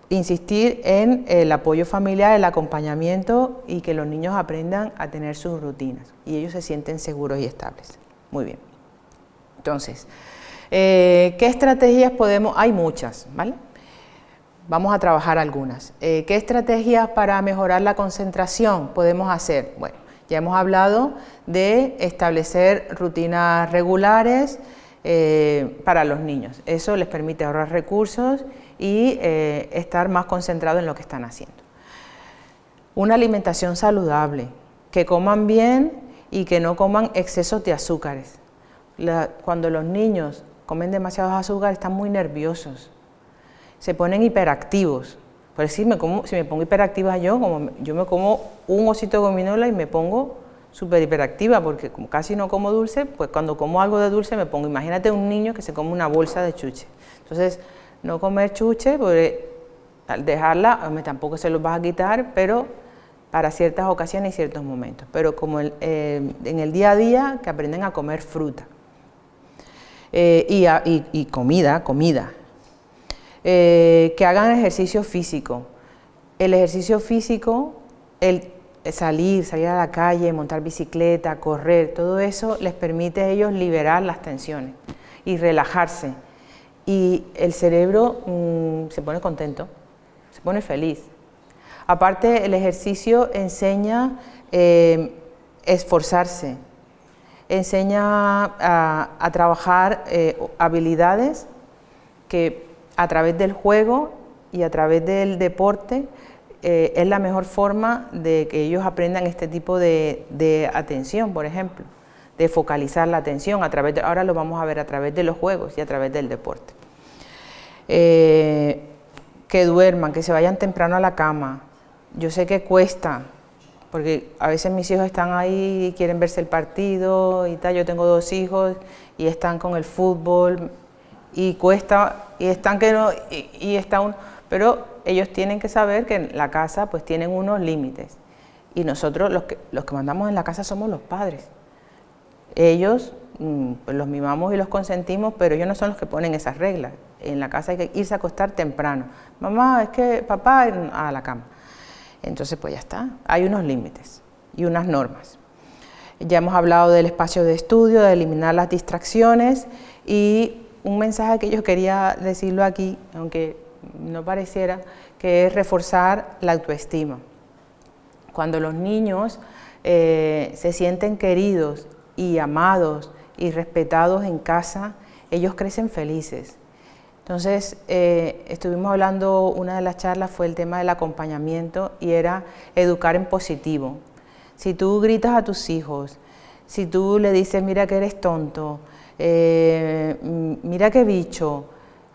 insistir en el apoyo familiar, el acompañamiento y que los niños aprendan a tener sus rutinas y ellos se sienten seguros y estables. Muy bien. Entonces, ¿qué estrategias podemos? Hay muchas, ¿vale? Vamos a trabajar algunas. ¿Qué estrategias para mejorar la concentración podemos hacer? Bueno, ya hemos hablado de establecer rutinas regulares para los niños. Eso les permite ahorrar recursos y estar más concentrados en lo que están haciendo. Una alimentación saludable, que coman bien y que no coman excesos de azúcares. Cuando los niños comen demasiados azúcares están muy nerviosos, se ponen hiperactivos. Por decir, si me pongo hiperactiva yo me como un osito de gominola y me pongo súper hiperactiva, porque como casi no como dulce, pues cuando como algo de dulce me pongo, imagínate un niño que se come una bolsa de chuche. Entonces, no comer chuche, porque al dejarla, tampoco se los vas a quitar, pero para ciertas ocasiones y ciertos momentos. Pero como en el día a día, que aprenden a comer fruta y comida. Que hagan ejercicio físico. El ejercicio físico, el salir a la calle, montar bicicleta, correr, todo eso les permite a ellos liberar las tensiones y relajarse. Y el cerebro se pone contento, se pone feliz. Aparte, el ejercicio enseña esforzarse, enseña a trabajar habilidades que a través del juego y a través del deporte es la mejor forma de que ellos aprendan este tipo de atención, por ejemplo, de focalizar la atención, ahora lo vamos a ver a través de los juegos y a través del deporte. Que duerman, que se vayan temprano a la cama. Yo sé que cuesta, porque a veces mis hijos están ahí y quieren verse el partido y tal. Yo tengo 2 hijos y están con el fútbol y cuesta, y están que no, y está uno, pero ellos tienen que saber que en la casa pues tienen unos límites y nosotros los que mandamos en la casa somos los padres. Ellos pues los mimamos y los consentimos, pero ellos no son los que ponen esas reglas. En la casa hay que irse a acostar temprano. Mamá, es que papá, a la cama. Entonces, pues ya está, hay unos límites y unas normas. Ya hemos hablado del espacio de estudio, de eliminar las distracciones y un mensaje que yo quería decirlo aquí, aunque no pareciera, que es reforzar la autoestima. Cuando los niños se sienten queridos y amados y respetados en casa, ellos crecen felices. Entonces, estuvimos hablando, una de las charlas fue el tema del acompañamiento y era educar en positivo. Si tú gritas a tus hijos, si tú le dices, mira que eres tonto, mira qué bicho,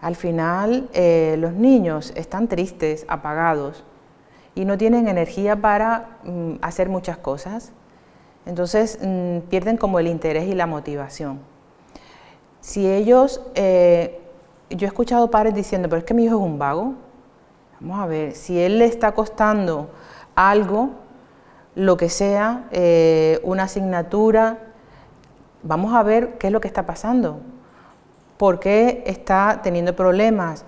al final los niños están tristes, apagados y no tienen energía para hacer muchas cosas. Entonces, pierden como el interés y la motivación. Si ellos... yo he escuchado padres diciendo, pero es que mi hijo es un vago. Vamos a ver, si él le está costando algo, lo que sea, una asignatura, vamos a ver qué es lo que está pasando. ¿Por qué está teniendo problemas?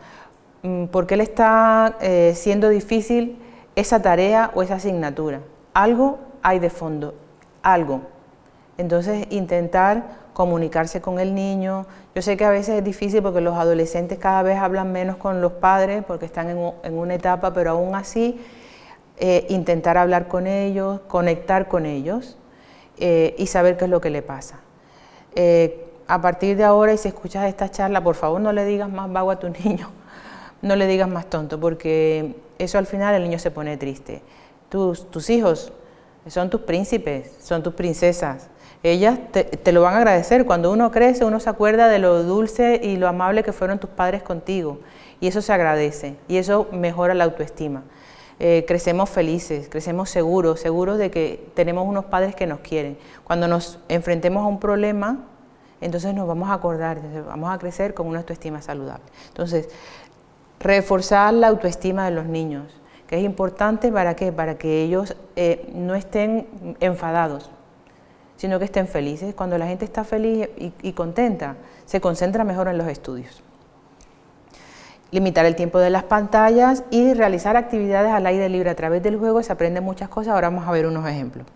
¿Por qué le está siendo difícil esa tarea o esa asignatura? Algo hay de fondo, algo. Entonces, intentar comunicarse con el niño. Yo sé que a veces es difícil porque los adolescentes cada vez hablan menos con los padres porque están en una etapa, pero aún así intentar hablar con ellos, conectar con ellos y saber qué es lo que le pasa. A partir de ahora, y si escuchas esta charla, por favor no le digas más vago a tu niño, no le digas más tonto, porque eso al final el niño se pone triste. Tus hijos son tus príncipes, son tus princesas. Ellas te lo van a agradecer. Cuando uno crece, uno se acuerda de lo dulce y lo amable que fueron tus padres contigo. Y eso se agradece, y eso mejora la autoestima. Crecemos felices, crecemos seguros de que tenemos unos padres que nos quieren. Cuando nos enfrentemos a un problema, entonces nos vamos a acordar, vamos a crecer con una autoestima saludable. Entonces, reforzar la autoestima de los niños, que es importante ¿para qué? Para que ellos no estén enfadados, sino que estén felices. Cuando la gente está feliz y contenta, se concentra mejor en los estudios. Limitar el tiempo de las pantallas y realizar actividades al aire libre. A través del juego se aprenden muchas cosas, ahora vamos a ver unos ejemplos.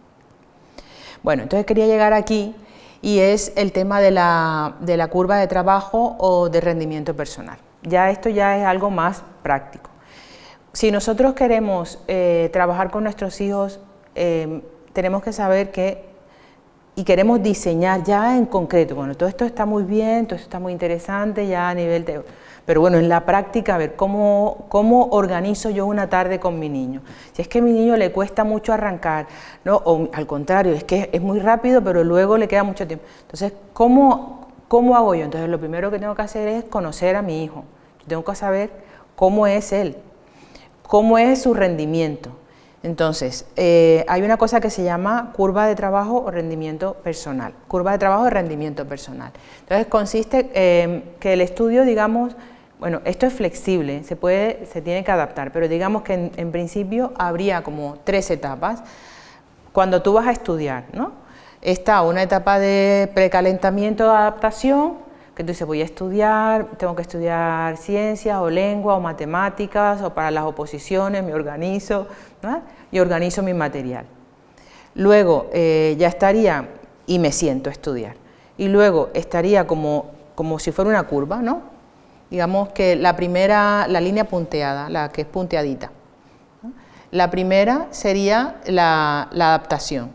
Bueno, entonces quería llegar aquí y es el tema de la curva de trabajo o de rendimiento personal. Esto ya es algo más práctico. Si nosotros queremos trabajar con nuestros hijos, tenemos que saber y queremos diseñar ya en concreto, bueno, todo esto está muy bien, todo esto está muy interesante ya a nivel de... Pero bueno, en la práctica, a ver, ¿cómo organizo yo una tarde con mi niño? Si es que a mi niño le cuesta mucho arrancar, ¿no? O al contrario, es que es muy rápido, pero luego le queda mucho tiempo. Entonces, ¿cómo hago yo? Entonces, lo primero que tengo que hacer es conocer a mi hijo. Yo tengo que saber cómo es él, cómo es su rendimiento. Entonces, hay una cosa que se llama curva de trabajo o rendimiento personal. Curva de trabajo o rendimiento personal. Entonces, consiste que el estudio, digamos, bueno, esto es flexible, se tiene que adaptar, pero digamos que en principio habría como 3 etapas. Cuando tú vas a estudiar, ¿no? Está una etapa de precalentamiento de adaptación, que tú dices, voy a estudiar, tengo que estudiar ciencias o lengua o matemáticas o para las oposiciones, me organizo, ¿no? Y organizo mi material. Luego ya estaría y me siento a estudiar. Y luego estaría como si fuera una curva, ¿no? Digamos que la línea punteada, la que es punteadita, ¿no? La primera sería la adaptación.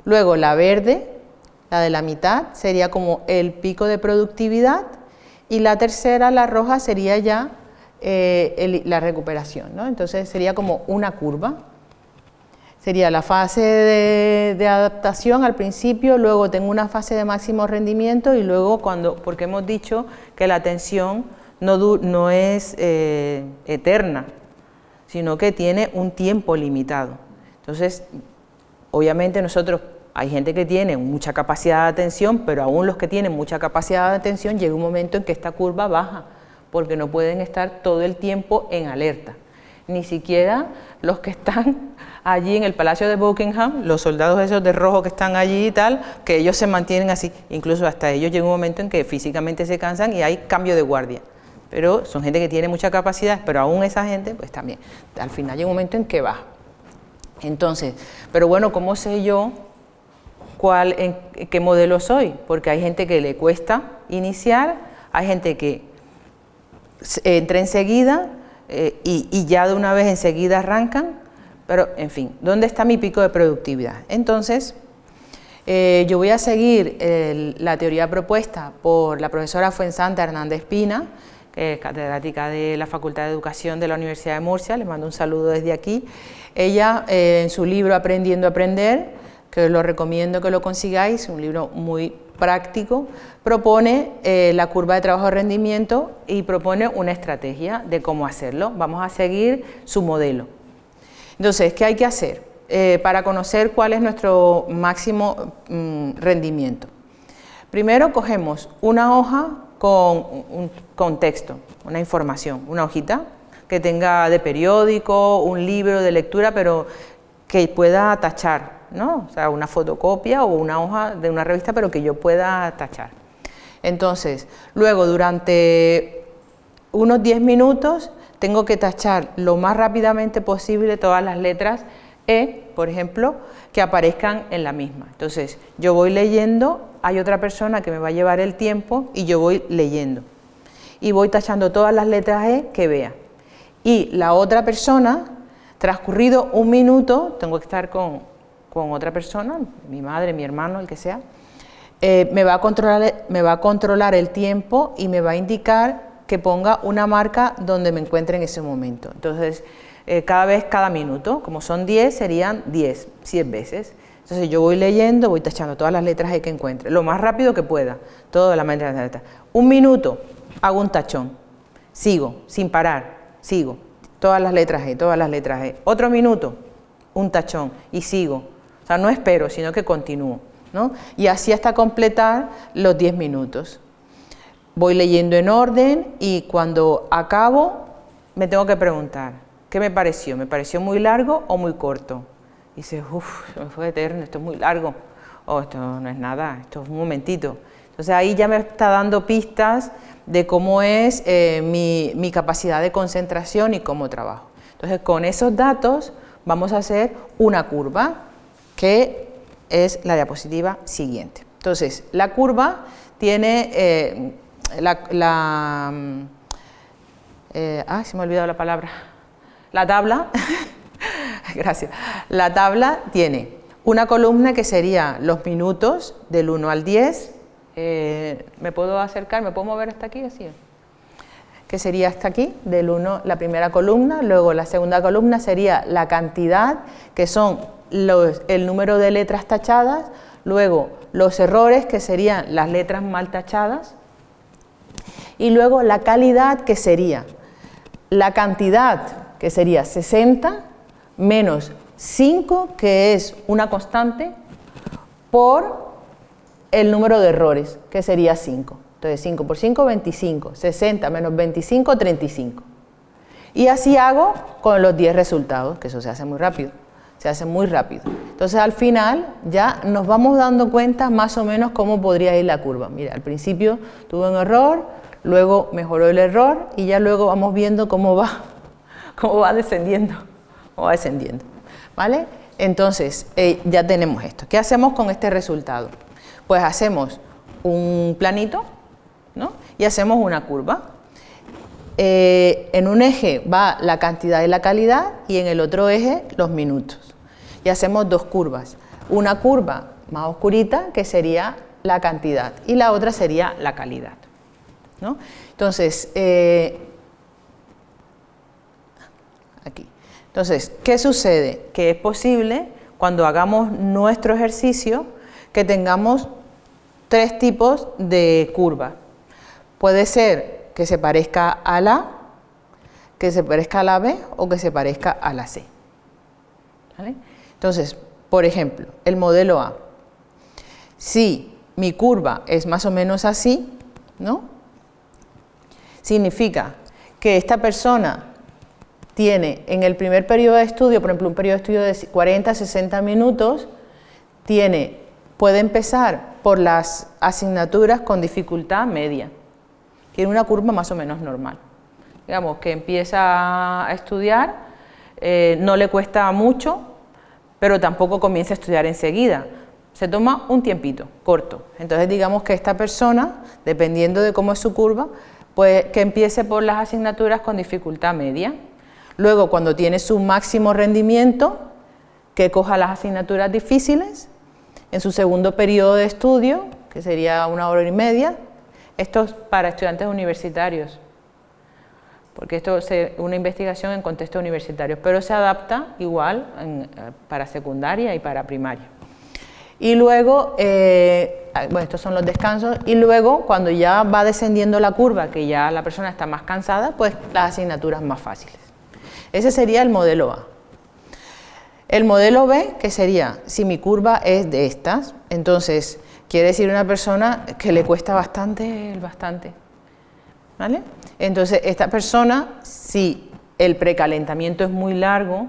Luego la verde, la de la mitad, sería como el pico de productividad, y la tercera, la roja, sería ya la recuperación, ¿no? Entonces sería como una curva. Sería la fase de adaptación al principio, luego tengo una fase de máximo rendimiento y luego porque hemos dicho que la atención no es eterna, sino que tiene un tiempo limitado. Entonces, obviamente hay gente que tiene mucha capacidad de atención, pero aún los que tienen mucha capacidad de atención llega un momento en que esta curva baja, porque no pueden estar todo el tiempo en alerta. Ni siquiera los que están allí en el Palacio de Buckingham, los soldados esos de rojo que están allí y tal, que ellos se mantienen así, incluso hasta ellos llega un momento en que físicamente se cansan y hay cambio de guardia. Pero son gente que tiene mucha capacidad, pero aún esa gente, pues también, al final llega un momento en que baja. Entonces, pero bueno, ¿cómo sé yo en qué modelo soy? Porque hay gente que le cuesta iniciar, hay gente que entra enseguida y ya de una vez enseguida arrancan, pero en fin, ¿dónde está mi pico de productividad? Entonces, yo voy a seguir la teoría propuesta por la profesora Fuensanta Hernández Pina, que es catedrática de la Facultad de Educación de la Universidad de Murcia, le mando un saludo desde aquí. Ella, en su libro Aprendiendo a Aprender, que lo recomiendo que lo consigáis, un libro muy práctico, propone la curva de trabajo-rendimiento y propone una estrategia de cómo hacerlo. Vamos a seguir su modelo. Entonces, ¿qué hay que hacer para conocer cuál es nuestro máximo rendimiento? Primero cogemos una hoja con un contexto, una información, una hojita que tenga de periódico, un libro de lectura, pero que pueda tachar, ¿no? O sea, una fotocopia o una hoja de una revista, pero que yo pueda tachar. Entonces, luego durante unos 10 minutos tengo que tachar lo más rápidamente posible todas las letras E, por ejemplo, que aparezcan en la misma. Entonces, yo voy leyendo, hay otra persona que me va a llevar el tiempo y yo voy leyendo. Y voy tachando todas las letras E que vea. Y la otra persona, transcurrido 1 minuto, tengo que estar con otra persona, mi madre, mi hermano, el que sea, me va a controlar el tiempo y me va a indicar que ponga una marca donde me encuentre en ese momento. Entonces, cada minuto, como son 10, serían 10 veces. Entonces yo voy leyendo, voy tachando todas las letras que encuentre, lo más rápido que pueda, toda la letra. 1 minuto, hago un tachón, sigo, sin parar, sigo, todas las letras E, todas las letras E. Otro minuto, un tachón, y sigo. O sea, no espero, sino que continúo, ¿no? Y así hasta completar los 10 minutos. Voy leyendo en orden y cuando acabo me tengo que preguntar, ¿qué me pareció? ¿Me pareció muy largo o muy corto? Y dices, uff, se me fue eterno, esto es muy largo, o esto no es nada, esto es un momentito. Entonces ahí ya me está dando pistas de cómo es mi capacidad de concentración y cómo trabajo. Entonces con esos datos vamos a hacer una curva, que es la diapositiva siguiente. Entonces la curva tiene se me ha olvidado la palabra. La tabla, gracias. La tabla tiene una columna que sería los minutos del 1 al 10. ¿Me puedo acercar? ¿Me puedo mover hasta aquí? Así. Que sería hasta aquí, del 1, la primera columna. Luego la segunda columna sería la cantidad, que son el número de letras tachadas. Luego los errores, que serían las letras mal tachadas. Y luego la calidad, que sería la cantidad, que sería 60, menos 5, que es una constante, por el número de errores, que sería 5. Entonces 5 por 5, 25, 60 menos 25, 35. Y así hago con los 10 resultados, que eso se hace muy rápido. Se hace muy rápido. Entonces al final ya nos vamos dando cuenta más o menos cómo podría ir la curva. Mira, al principio tuve un error, luego mejoró el error y ya luego vamos viendo cómo va descendiendo. ¿Vale? Entonces ya tenemos esto. ¿Qué hacemos con este resultado? Pues hacemos un planito, ¿no? Y hacemos una curva. En un eje va la cantidad y la calidad y en el otro eje los minutos. Y hacemos dos curvas. Una curva más oscurita, que sería la cantidad, y la otra sería la calidad, ¿no? Entonces, aquí. Entonces, ¿qué sucede? Que es posible, cuando hagamos nuestro ejercicio, que tengamos 3 tipos de curvas. Puede ser que se parezca a la A, que se parezca a la B o que se parezca a la C. ¿Vale? Entonces, por ejemplo, el modelo A. Si mi curva es más o menos así, ¿no? Significa que esta persona tiene en el primer periodo de estudio, por ejemplo, un periodo de estudio de 40 a 60 minutos, puede empezar por las asignaturas con dificultad media. Tiene una curva más o menos normal. Digamos que empieza a estudiar, no le cuesta mucho, pero tampoco comienza a estudiar enseguida. Se toma un tiempito, corto. Entonces digamos que esta persona, dependiendo de cómo es su curva, pues que empiece por las asignaturas con dificultad media. Luego, cuando tiene su máximo rendimiento, que coja las asignaturas difíciles. En su segundo periodo de estudio, que sería 1 hora y media, esto es para estudiantes universitarios, porque esto es una investigación en contexto universitario, pero se adapta igual para secundaria y para primaria. Y luego, bueno, estos son los descansos, y luego cuando ya va descendiendo la curva, que ya la persona está más cansada, pues las asignaturas más fáciles. Ese sería el modelo A. El modelo B, que sería, si mi curva es de estas, entonces quiere decir una persona que le cuesta bastante, ¿vale? Entonces esta persona, si el precalentamiento es muy largo,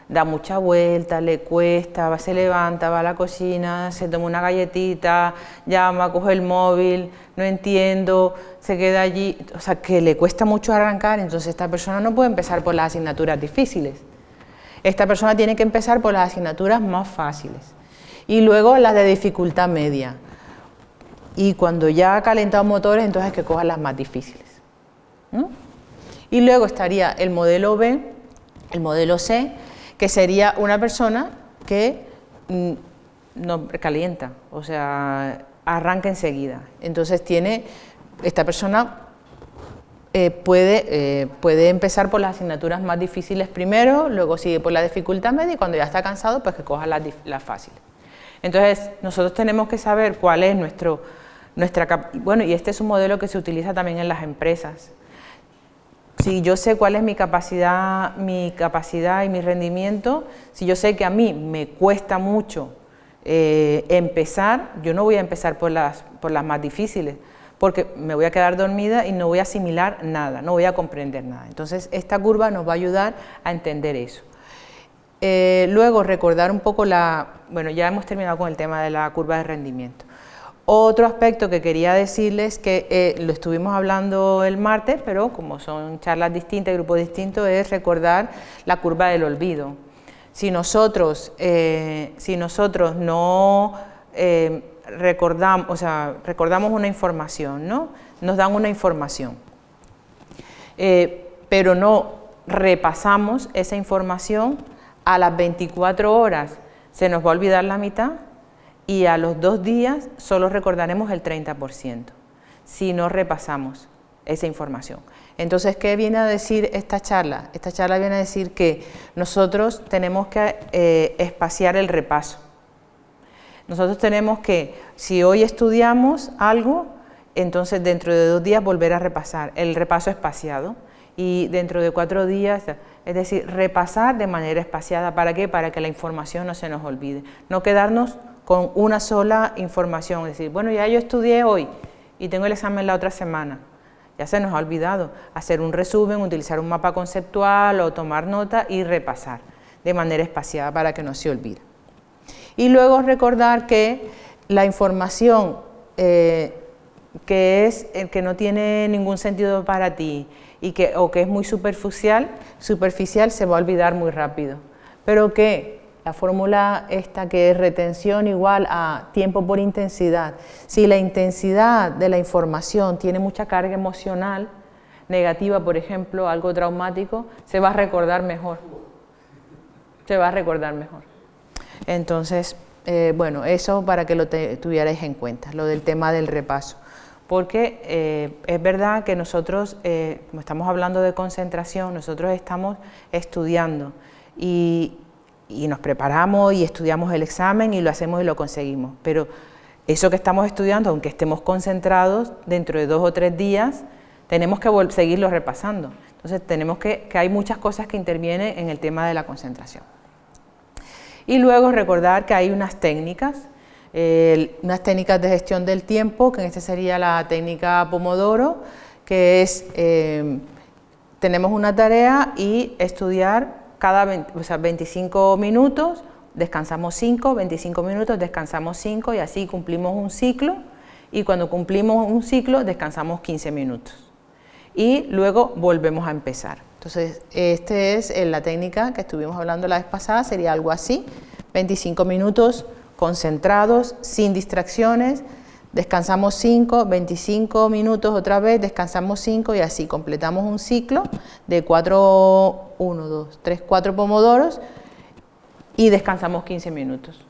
da mucha vuelta, le cuesta, se levanta, va a la cocina, se toma una galletita, llama, coge el móvil, no entiendo, se queda allí, o sea que le cuesta mucho arrancar, entonces esta persona no puede empezar por las asignaturas difíciles. Esta persona tiene que empezar por las asignaturas más fáciles y luego las de dificultad media. Y cuando ya ha calentado motores, entonces que cojan las más difíciles, ¿no? Y luego estaría el modelo B, el modelo C, que sería una persona que no calienta, o sea, arranca enseguida. Entonces esta persona puede empezar por las asignaturas más difíciles primero, luego sigue por la dificultad media y cuando ya está cansado, pues que coja las fáciles. Entonces, nosotros tenemos que saber cuál es bueno, y este es un modelo que se utiliza también en las empresas. Si yo sé cuál es mi capacidad y mi rendimiento, si yo sé que a mí me cuesta mucho empezar, yo no voy a empezar por las más difíciles, porque me voy a quedar dormida y no voy a asimilar nada, no voy a comprender nada. Entonces, esta curva nos va a ayudar a entender eso. Luego, recordar un poco bueno, ya hemos terminado con el tema de la curva de rendimiento. Otro aspecto que quería decirles, que lo estuvimos hablando el martes, pero como son charlas distintas, grupos distintos, es recordar la curva del olvido. Si nosotros no recordamos una información, ¿no? Nos dan una información, pero no repasamos esa información, a las 24 horas se nos va a olvidar la mitad y a los 2 días solo recordaremos el 30%, si no repasamos esa información. Entonces, ¿qué viene a decir esta charla? Esta charla viene a decir que nosotros tenemos que espaciar el repaso. Nosotros tenemos que, si hoy estudiamos algo, entonces dentro de 2 días volver a repasar, el repaso espaciado, y dentro de 4 días, es decir, repasar de manera espaciada. ¿Para qué? Para que la información no se nos olvide, no quedarnos con una sola información, es decir, bueno, ya yo estudié hoy y tengo el examen la otra semana, ya se nos ha olvidado hacer un resumen, utilizar un mapa conceptual o tomar nota y repasar de manera espaciada para que no se olvide. Y luego recordar que la información que no tiene ningún sentido para ti o que es muy superficial se va a olvidar muy rápido, pero que la fórmula esta, que es retención igual a tiempo por intensidad, si la intensidad de la información tiene mucha carga emocional negativa, por ejemplo, algo traumático, se va a recordar mejor, Entonces, bueno, eso para que lo tuvierais en cuenta, lo del tema del repaso. Porque es verdad que nosotros, como estamos hablando de concentración, nosotros estamos estudiando y nos preparamos y estudiamos el examen y lo hacemos y lo conseguimos. Pero eso que estamos estudiando, aunque estemos concentrados, dentro de 2 o 3 días, tenemos que seguirlo repasando. Entonces, que hay muchas cosas que intervienen en el tema de la concentración. Y luego recordar que hay unas técnicas de gestión del tiempo, que en este sería la técnica Pomodoro, que es, tenemos una tarea y estudiar cada 25 minutos, descansamos 5, 25 minutos, descansamos 5 y así cumplimos un ciclo, y cuando cumplimos un ciclo descansamos 15 minutos y luego volvemos a empezar. Entonces, esta es la técnica que estuvimos hablando la vez pasada, sería algo así, 25 minutos concentrados, sin distracciones, descansamos 5, 25 minutos otra vez, descansamos 5 y así completamos un ciclo de 4 pomodoros y descansamos 15 minutos.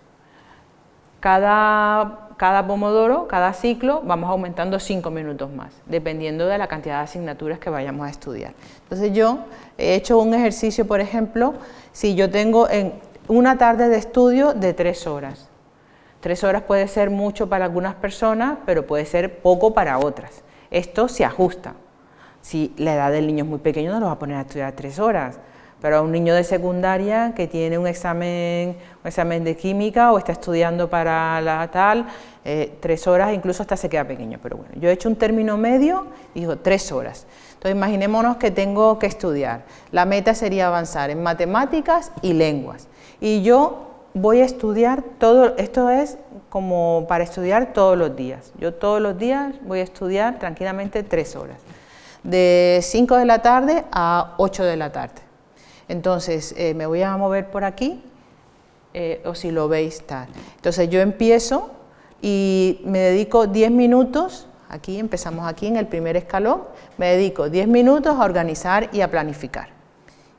Cada pomodoro, cada ciclo, vamos aumentando 5 minutos más, dependiendo de la cantidad de asignaturas que vayamos a estudiar. Entonces yo he hecho un ejercicio, por ejemplo, si yo tengo una tarde de estudio de 3 horas. 3 horas puede ser mucho para algunas personas, pero puede ser poco para otras. Esto se ajusta. Si la edad del niño es muy pequeño, no lo va a poner a estudiar 3 horas, pero a un niño de secundaria que tiene un examen de química o está estudiando para la tal, 3 horas incluso hasta se queda pequeño. Pero bueno, yo he hecho un término medio y digo 3 horas. Entonces imaginémonos que tengo que estudiar. La meta sería avanzar en matemáticas y lenguas. Y yo voy a estudiar esto es como para estudiar todos los días. Yo todos los días voy a estudiar tranquilamente 3 horas, de 5 de la tarde a 8 de la tarde. Entonces, me voy a mover por aquí, o si lo veis, tal. Entonces, yo empiezo y me dedico 10 minutos, aquí empezamos aquí en el primer escalón, me dedico 10 minutos a organizar y a planificar.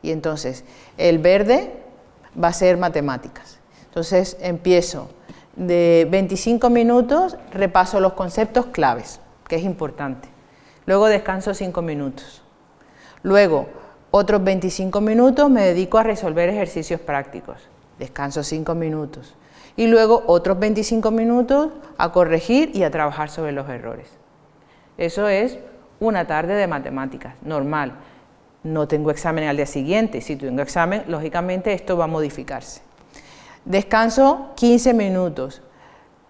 Y entonces, el verde va a ser matemáticas. Entonces, empiezo de 25 minutos, repaso los conceptos claves, que es importante. Luego descanso 5 minutos. Luego, otros 25 minutos me dedico a resolver ejercicios prácticos. Descanso 5 minutos. Y luego otros 25 minutos a corregir y a trabajar sobre los errores. Eso es una tarde de matemáticas, normal. No tengo examen al día siguiente. Si tengo examen, lógicamente esto va a modificarse. Descanso 15 minutos.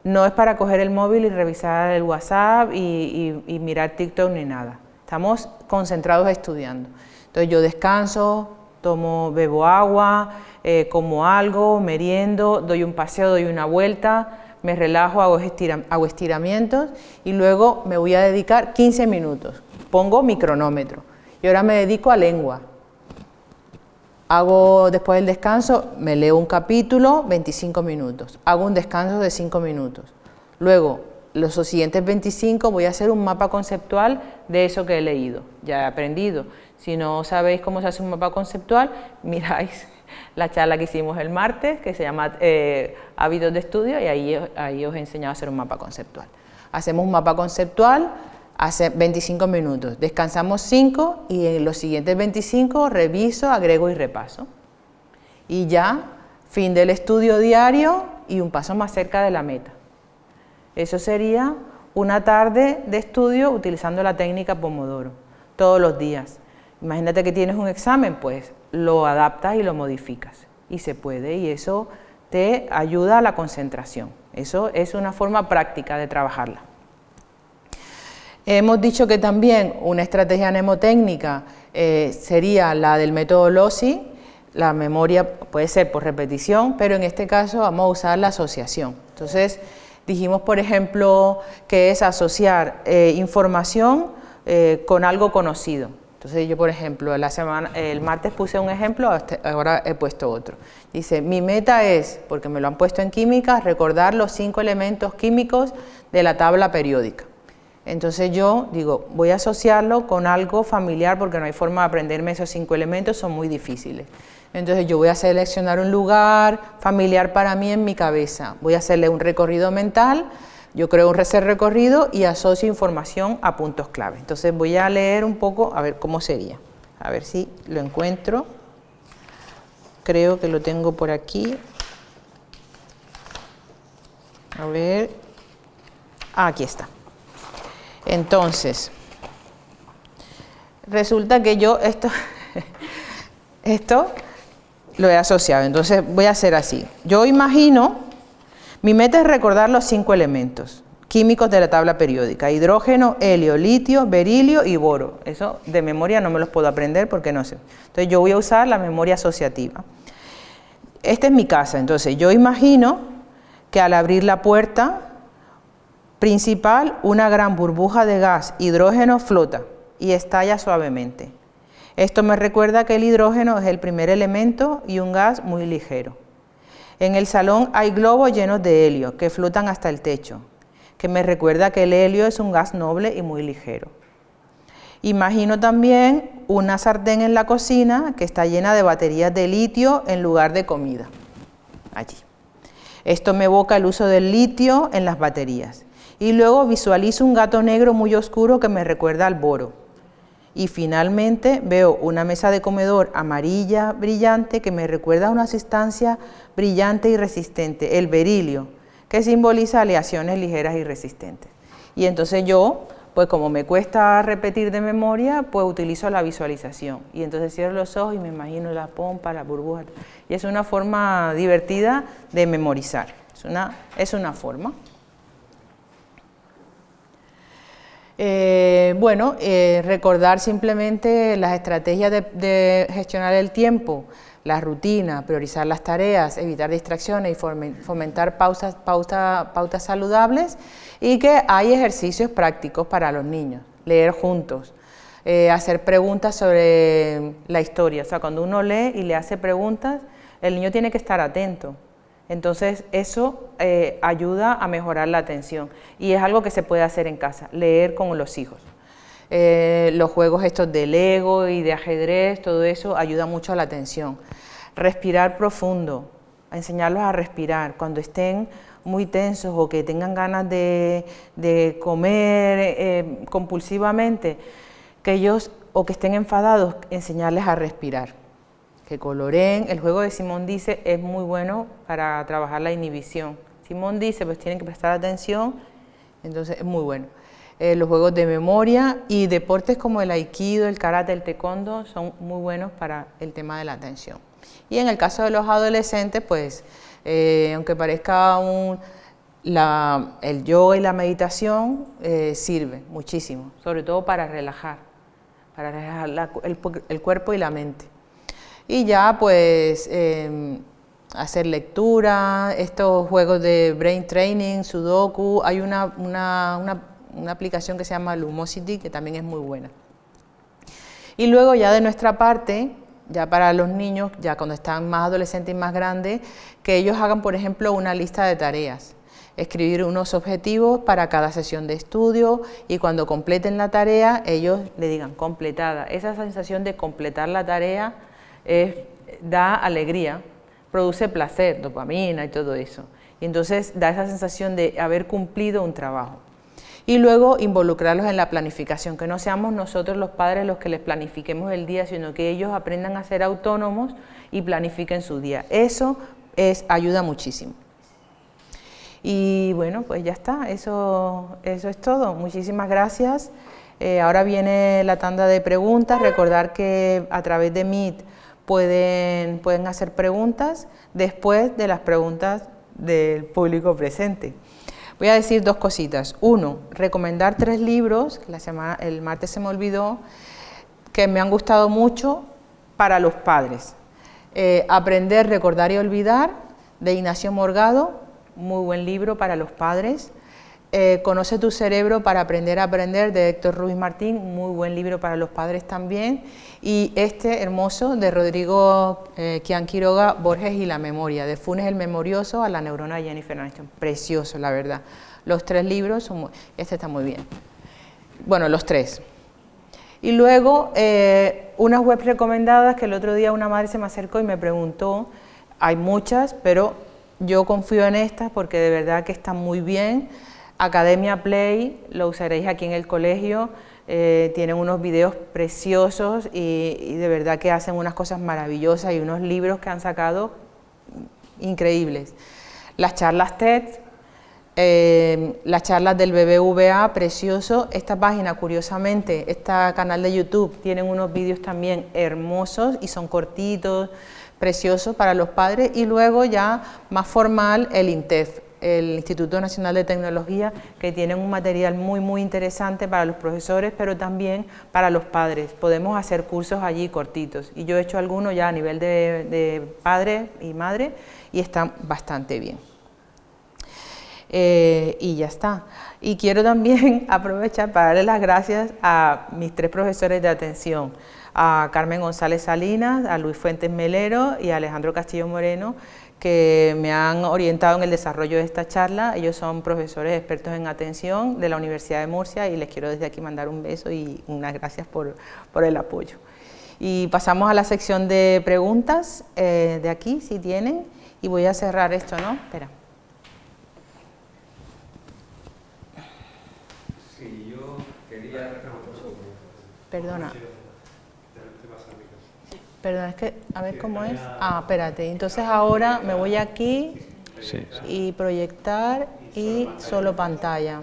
No es para coger el móvil y revisar el WhatsApp y mirar TikTok ni nada. Estamos concentrados estudiando. Entonces yo descanso, bebo agua, como algo, meriendo, doy un paseo, doy una vuelta, me relajo, hago estiramientos y luego me voy a dedicar 15 minutos. Pongo mi cronómetro y ahora me dedico a lengua. Hago después del descanso, me leo un capítulo, 25 minutos. Hago un descanso de 5 minutos. Luego, los siguientes 25 voy a hacer un mapa conceptual de eso que he leído. Ya he aprendido. Si no sabéis cómo se hace un mapa conceptual, miráis la charla que hicimos el martes, que se llama Hábitos de Estudio, y ahí os he enseñado a hacer un mapa conceptual. Hacemos un mapa conceptual, hace 25 minutos, descansamos 5 y en los siguientes 25 reviso, agrego y repaso. Y ya, fin del estudio diario y un paso más cerca de la meta. Eso sería una tarde de estudio utilizando la técnica Pomodoro, todos los días. Imagínate que tienes un examen, pues lo adaptas y lo modificas. Y se puede, y eso te ayuda a la concentración. Eso es una forma práctica de trabajarla. Hemos dicho que también una estrategia mnemotécnica sería la del método LOSI. La memoria puede ser por repetición, pero en este caso vamos a usar la asociación. Entonces, dijimos, por ejemplo, que es asociar información con algo conocido. Entonces yo, por ejemplo, el martes puse un ejemplo, ahora he puesto otro. Dice, mi meta es, porque me lo han puesto en química, recordar los 5 elementos químicos de la tabla periódica. Entonces yo digo, voy a asociarlo con algo familiar porque no hay forma de aprenderme esos 5 elementos, son muy difíciles. Entonces yo voy a seleccionar un lugar familiar para mí en mi cabeza. Voy a hacerle un recorrido mental, yo creo ese recorrido y asocio información a puntos clave. Entonces voy a leer un poco, a ver cómo sería. A ver si lo encuentro. Creo que lo tengo por aquí. A ver. Aquí está. Entonces, resulta que yo esto lo he asociado. Entonces voy a hacer así. Yo imagino, mi meta es recordar los 5 elementos químicos de la tabla periódica: hidrógeno, helio, litio, berilio y boro. Eso de memoria no me los puedo aprender porque no sé. Entonces yo voy a usar la memoria asociativa. Esta es mi casa, entonces yo imagino que al abrir la puerta principal, una gran burbuja de gas hidrógeno flota y estalla suavemente. Esto me recuerda que el hidrógeno es el primer elemento y un gas muy ligero. En el salón hay globos llenos de helio que flotan hasta el techo, que me recuerda que el helio es un gas noble y muy ligero. Imagino también una sartén en la cocina que está llena de baterías de litio en lugar de comida. Allí. Esto me evoca el uso del litio en las baterías. Y luego visualizo un gato negro muy oscuro que me recuerda al boro. Y finalmente veo una mesa de comedor amarilla brillante que me recuerda a una sustancia brillante y resistente, el berilio, que simboliza aleaciones ligeras y resistentes. Y entonces yo, pues como me cuesta repetir de memoria, pues utilizo la visualización. Y entonces cierro los ojos y me imagino la pompa, la burbuja. Y es una forma divertida de memorizar. Es una forma. Recordar simplemente las estrategias de gestionar el tiempo, la rutina, priorizar las tareas, evitar distracciones y fomentar pautas saludables, y que hay ejercicios prácticos para los niños, leer juntos, hacer preguntas sobre la historia. O sea, cuando uno lee y le hace preguntas, el niño tiene que estar atento. Entonces, eso ayuda a mejorar la atención. Y es algo que se puede hacer en casa, leer con los hijos. Los juegos estos de Lego y de ajedrez, todo eso ayuda mucho a la atención. Respirar profundo, enseñarlos a respirar. Cuando estén muy tensos o que tengan ganas de comer compulsivamente, que ellos, o que estén enfadados, enseñarles a respirar. Que coloreen. El juego de Simón dice es muy bueno para trabajar la inhibición. Simón dice, pues tienen que prestar atención, entonces es muy bueno. Los juegos de memoria y deportes como el aikido, el karate, el taekwondo son muy buenos para el tema de la atención. Y en el caso de los adolescentes, pues, aunque parezca el yoga y la meditación, sirve muchísimo, sobre todo para relajar el cuerpo y la mente. Y ya, pues, hacer lectura, estos juegos de brain training, sudoku, hay una aplicación que se llama Lumosity, que también es muy buena. Y luego ya de nuestra parte, ya para los niños, ya cuando están más adolescentes y más grandes, que ellos hagan, por ejemplo, una lista de tareas, escribir unos objetivos para cada sesión de estudio y cuando completen la tarea, ellos le digan completada. Esa sensación de completar la tarea da alegría, produce placer, dopamina y todo eso. Y entonces da esa sensación de haber cumplido un trabajo. Y luego involucrarlos en la planificación, que no seamos nosotros los padres los que les planifiquemos el día, sino que ellos aprendan a ser autónomos y planifiquen su día. Eso ayuda muchísimo. Y bueno, pues ya está, eso es todo. Muchísimas gracias. Ahora viene la tanda de preguntas. Recordar que a través de Meet pueden hacer preguntas después de las preguntas del público presente. Voy a decir dos cositas. Uno, recomendar 3 libros, el martes se me olvidó, que me han gustado mucho para los padres. Aprender, recordar y olvidar, de Ignacio Morgado, muy buen libro para los padres. Conoce tu cerebro para aprender a aprender, de Héctor Ruiz Martín, muy buen libro para los padres también. Y este hermoso de Rodrigo Kian Quiroga, Borges y la memoria, de Funes el memorioso a la neurona de Jennifer Aniston. Precioso, la verdad. Los 3 libros, este está muy bien. Bueno, los 3. Y luego, unas webs recomendadas que el otro día una madre se me acercó y me preguntó, hay muchas, pero yo confío en estas porque de verdad que están muy bien. Academia Play, lo usaréis aquí en el colegio, tienen unos videos preciosos y de verdad que hacen unas cosas maravillosas y unos libros que han sacado increíbles. Las charlas TED, las charlas del BBVA, precioso. Esta página, curiosamente, este canal de YouTube, tienen unos vídeos también hermosos y son cortitos, preciosos para los padres. Y luego ya más formal, el INTEF, el Instituto Nacional de Tecnología, que tienen un material muy interesante para los profesores, pero también para los padres. Podemos hacer cursos allí cortitos, y yo he hecho algunos ya a nivel de padre y madre, y están bastante bien. Y ya está. Y quiero también aprovechar para darle las gracias a mis 3 profesores de atención, a Carmen González Salinas, a Luis Fuentes Melero y a Alejandro Castillo Moreno, que me han orientado en el desarrollo de esta charla. Ellos son profesores expertos en atención de la Universidad de Murcia y les quiero desde aquí mandar un beso y unas gracias por el apoyo. Y pasamos a la sección de preguntas de aquí, si tienen, y voy a cerrar esto, ¿no? Espera. Sí, yo quería... Perdona. Perdón, es que, a ver cómo es. Ah, espérate, entonces ahora me voy aquí y proyectar y solo pantalla.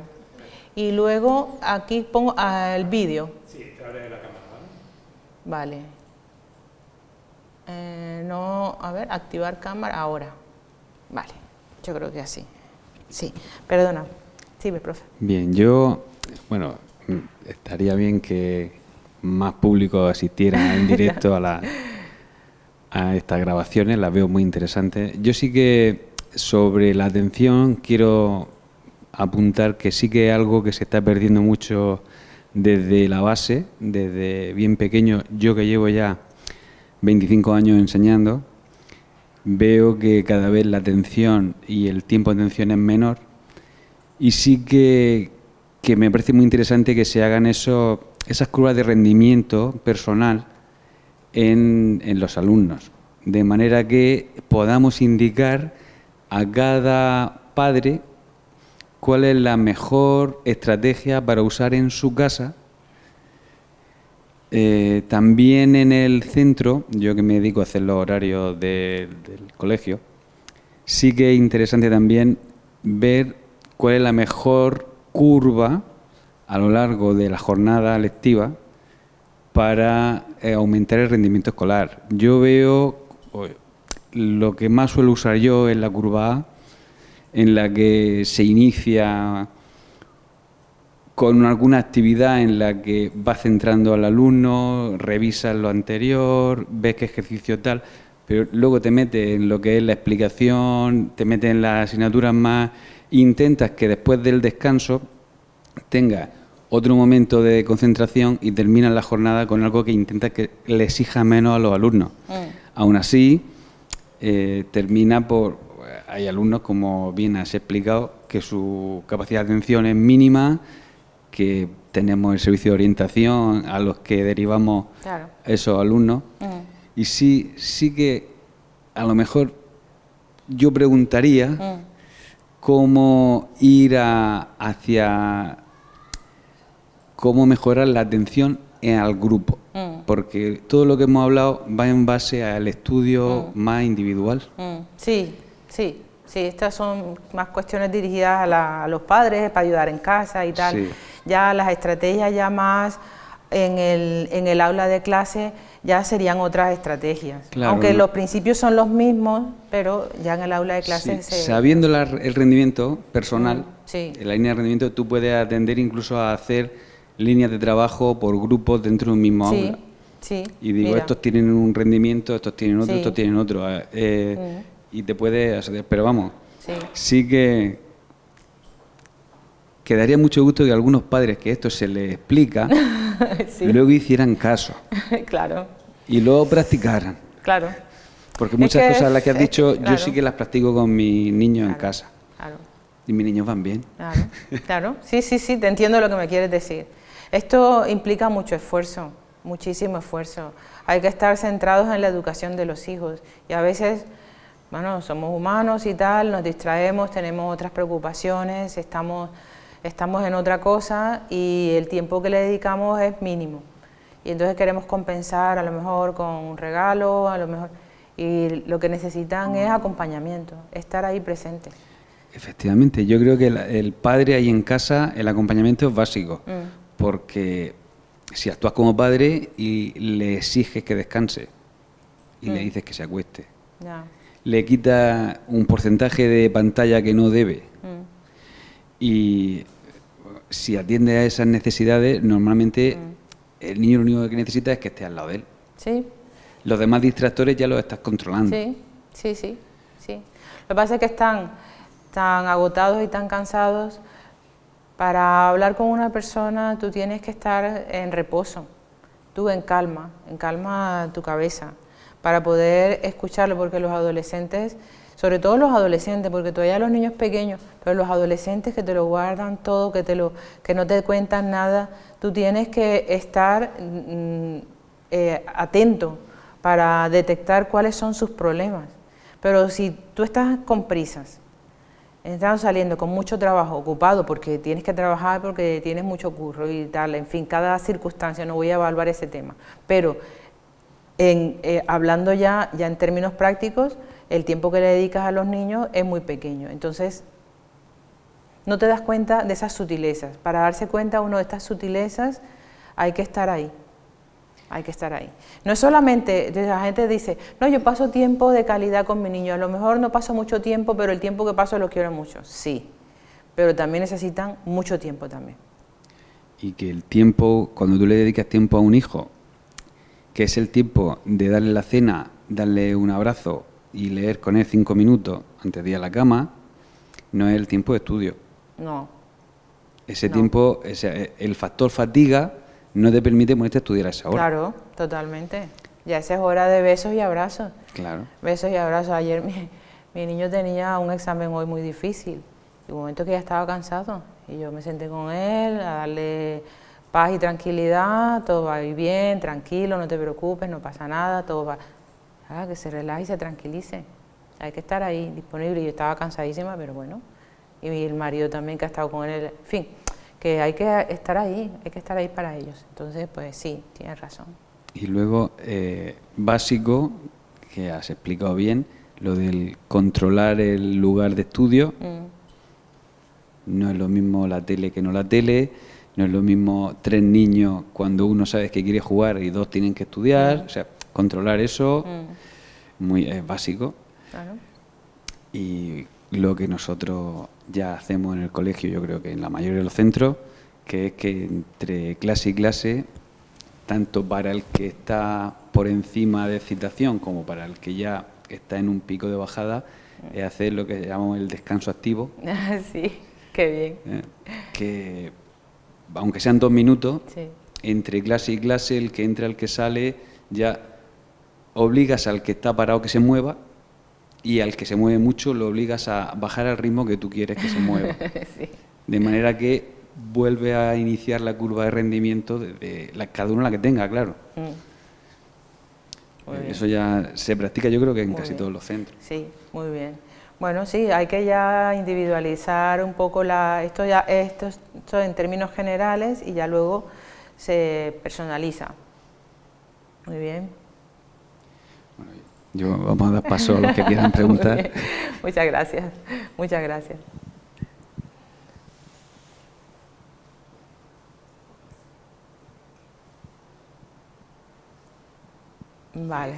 Y luego aquí pongo el vídeo. Sí, te abre la cámara, ¿vale? Vale. No, a ver, activar cámara ahora. Vale, yo creo que así. Sí, perdona. Sí, profe. Bien, bueno, estaría bien que más público asistiera en directo a estas grabaciones, las veo muy interesantes. Yo sí que sobre la atención quiero apuntar que sí que es algo que se está perdiendo mucho desde la base, desde bien pequeño. Yo que llevo ya 25 años enseñando, veo que cada vez la atención y el tiempo de atención es menor, y sí que me parece muy interesante que se hagan esas curvas de rendimiento personal en los alumnos, de manera que podamos indicar a cada padre cuál es la mejor estrategia para usar en su casa. También en el centro, yo que me dedico a hacer los horarios del colegio, sí que es interesante también ver cuál es la mejor curva a lo largo de la jornada lectiva para aumentar el rendimiento escolar. Yo veo, lo que más suelo usar yo es la curva A, en la que se inicia con alguna actividad en la que vas centrando al alumno, revisas lo anterior, ves qué ejercicio tal, pero luego te metes en lo que es la explicación, te metes en las asignaturas más, intentas que después del descanso tengas otro momento de concentración y terminas la jornada con algo que intentas que le exija menos a los alumnos. Aún así, termina por... Hay alumnos, como bien has explicado, que su capacidad de atención es mínima, que tenemos el servicio de orientación a los que derivamos esos alumnos. Y sí que a lo mejor yo preguntaría cómo ir hacia cómo mejorar la atención al grupo, porque todo lo que hemos hablado va en base al estudio más individual. Sí, estas son más cuestiones dirigidas a los padres para ayudar en casa y tal. Sí. Ya las estrategias ya más en el aula de clase ya serían otras estrategias. Claro, aunque los principios son los mismos, pero ya en el aula de clase sabiendo el rendimiento personal, en la línea de rendimiento tú puedes atender incluso a hacer líneas de trabajo por grupos dentro de un mismo aula. Y digo, estos tienen un rendimiento, estos tienen otro, estos tienen otro. Y te puedes hacer, pero vamos, sí que daría mucho gusto que algunos padres que esto se les explica luego hicieran caso. Claro. Y luego practicaran. Claro. Porque muchas cosas las que has dicho, yo sí que las practico con mis niños en casa. Claro. Y mis niños van bien. Claro. Sí, te entiendo lo que me quieres decir. Esto implica mucho esfuerzo, muchísimo esfuerzo. Hay que estar centrados en la educación de los hijos. Y a veces, bueno, somos humanos y tal, nos distraemos, tenemos otras preocupaciones, estamos en otra cosa y el tiempo que le dedicamos es mínimo. Y entonces queremos compensar a lo mejor con un regalo, a lo mejor, y lo que necesitan es acompañamiento, estar ahí presente. Efectivamente, yo creo que el padre ahí en casa, el acompañamiento es básico, porque si actúas como padre y le exiges que descanse y le dices que se acueste, le quitas un porcentaje de pantalla que no debe, y si atiende a esas necesidades, normalmente el niño lo único que necesita es que esté al lado de él. Sí. Los demás distractores ya los estás controlando. Sí. Lo que pasa es que están tan agotados y tan cansados. Para hablar con una persona tú tienes que estar en reposo, tú en calma tu cabeza, para poder escucharlo, porque los adolescentes, sobre todo los adolescentes, porque todavía los niños pequeños, pero los adolescentes que te lo guardan todo, que no te cuentan nada, tú tienes que estar atento para detectar cuáles son sus problemas. Pero si tú estás con prisas, estás saliendo con mucho trabajo, ocupado porque tienes que trabajar, porque tienes mucho curro y tal, en fin, cada circunstancia, no voy a evaluar ese tema, pero hablando ya en términos prácticos, el tiempo que le dedicas a los niños es muy pequeño, entonces no te das cuenta de esas sutilezas. Para darse cuenta uno de estas sutilezas hay que estar ahí. No es solamente, la gente dice, no, yo paso tiempo de calidad con mi niño, a lo mejor no paso mucho tiempo, pero el tiempo que paso lo quiero mucho. Sí, pero también necesitan mucho tiempo también. Y que el tiempo, cuando tú le dedicas tiempo a un hijo, que es el tiempo de darle la cena, darle un abrazo y leer con él 5 minutos antes de ir a la cama, no es el tiempo de estudio. No. ese tiempo, el factor fatiga no te permite ponerte a estudiar a esa hora. Claro, totalmente. Ya esa es hora de besos y abrazos. Claro. Besos y abrazos. Ayer mi niño tenía un examen hoy muy difícil. Y un momento que ya estaba cansado. Y yo me senté con él a darle paz y tranquilidad. Todo va a ir bien, tranquilo, no te preocupes, no pasa nada, todo va... que se relaje y se tranquilice. Hay que estar ahí disponible. Yo estaba cansadísima, pero bueno. Y el marido también que ha estado con él. En fin, que hay que estar ahí para ellos. Entonces, pues sí, tienes razón. Y luego, básico, que has explicado bien, lo del controlar el lugar de estudio. No es lo mismo la tele que no la tele, no es lo mismo 3 niños cuando uno sabe que quiere jugar y 2 tienen que estudiar. O sea, controlar eso es básico. Claro. Y lo que nosotros ya hacemos en el colegio, yo creo que en la mayoría de los centros, que es que entre clase y clase, tanto para el que está por encima de excitación como para el que ya está en un pico de bajada, es hacer lo que llamamos el descanso activo. Sí, qué bien. Que aunque sean 2 minutos, Sí. entre clase y clase, el que entra, el que sale, ya obligas al que está parado que se mueva, y al que se mueve mucho lo obligas a bajar al ritmo que tú quieres que se mueva. Sí. De manera que vuelve a iniciar la curva de rendimiento cada uno la que tenga, claro. Eso ya se practica, yo creo que en casi todos los centros. Sí, muy bien. Bueno, sí, hay que ya individualizar un poco esto en términos generales y ya luego se personaliza. Muy bien. Bueno, vamos a dar paso a los que quieran preguntar. Muchas gracias, muchas gracias. Vale.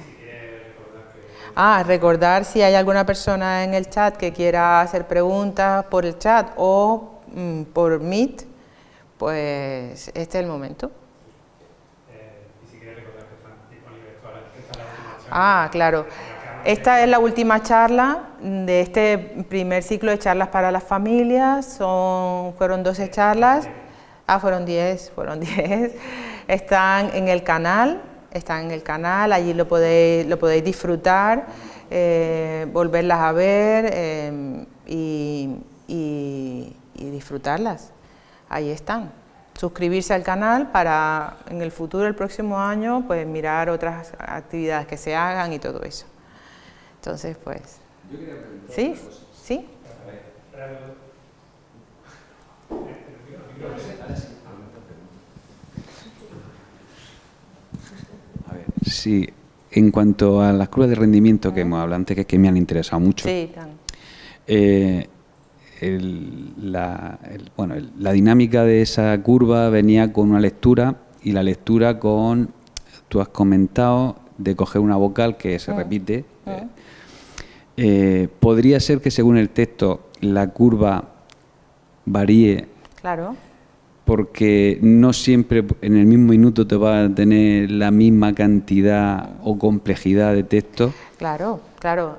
Recordar si hay alguna persona en el chat que quiera hacer preguntas por el chat o por Meet, pues este es el momento. Y si quieres recordar que están disponibles todas las, que está la última charla. Claro. Esta es la última charla de este primer ciclo de charlas para las familias. Fueron 12 charlas. Fueron 10. Están en el canal. Allí lo podéis disfrutar, volverlas a ver y disfrutarlas. Ahí están. Suscribirse al canal para en el futuro, el próximo año, pues mirar otras actividades que se hagan y todo eso. Entonces, pues... Yo quería preguntar ¿Sí? una cosa. ¿Sí? A ver, sí, en cuanto a las curvas de rendimiento que hemos hablado antes, que me han interesado mucho. Sí, la dinámica de esa curva venía con una lectura y la lectura tú has comentado, de coger una vocal que se repite. Podría ser que según el texto la curva varíe. Claro. Porque no siempre en el mismo minuto te va a tener la misma cantidad o complejidad de texto. Claro.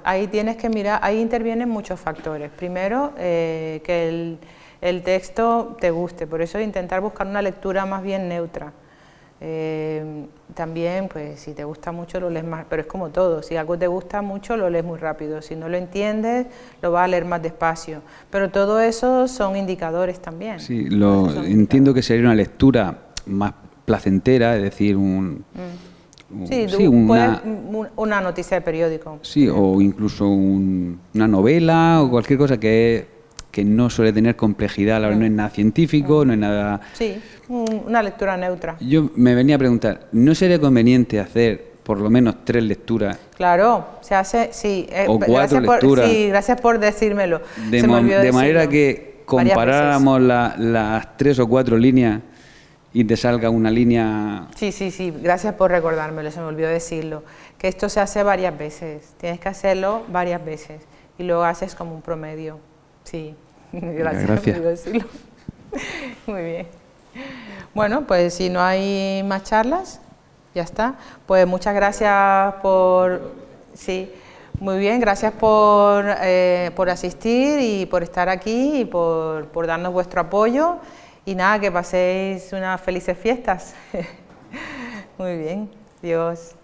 Ahí tienes que mirar, ahí intervienen muchos factores. Primero, que el texto te guste, por eso intentar buscar una lectura más bien neutra. También, pues si te gusta mucho lo lees más, pero es como todo, si algo te gusta mucho lo lees muy rápido, si no lo entiendes lo vas a leer más despacio, pero todo eso son indicadores también. Sí, entiendo que sería una lectura más placentera, es decir, una noticia de periódico. Sí, o incluso una novela o cualquier cosa que no suele tener complejidad, no es nada científico, no es nada... Sí, una lectura neutra. Yo me venía a preguntar, ¿no sería conveniente hacer por lo menos 3 lecturas? Claro, se hace, sí. O 4 lecturas. Sí, gracias por decírmelo. De manera que comparáramos las 3 o 4 líneas y te salga una línea... Sí, gracias por recordármelo, se me olvidó decirlo. Que esto se hace varias veces, tienes que hacerlo varias veces y luego haces como un promedio. Sí, gracias. Por decirlo. Muy bien. Bueno, pues si no hay más charlas, ya está. Pues muchas gracias por... Sí, muy bien, gracias por asistir y por estar aquí y por darnos vuestro apoyo. Y nada, que paséis unas felices fiestas. Muy bien, Dios.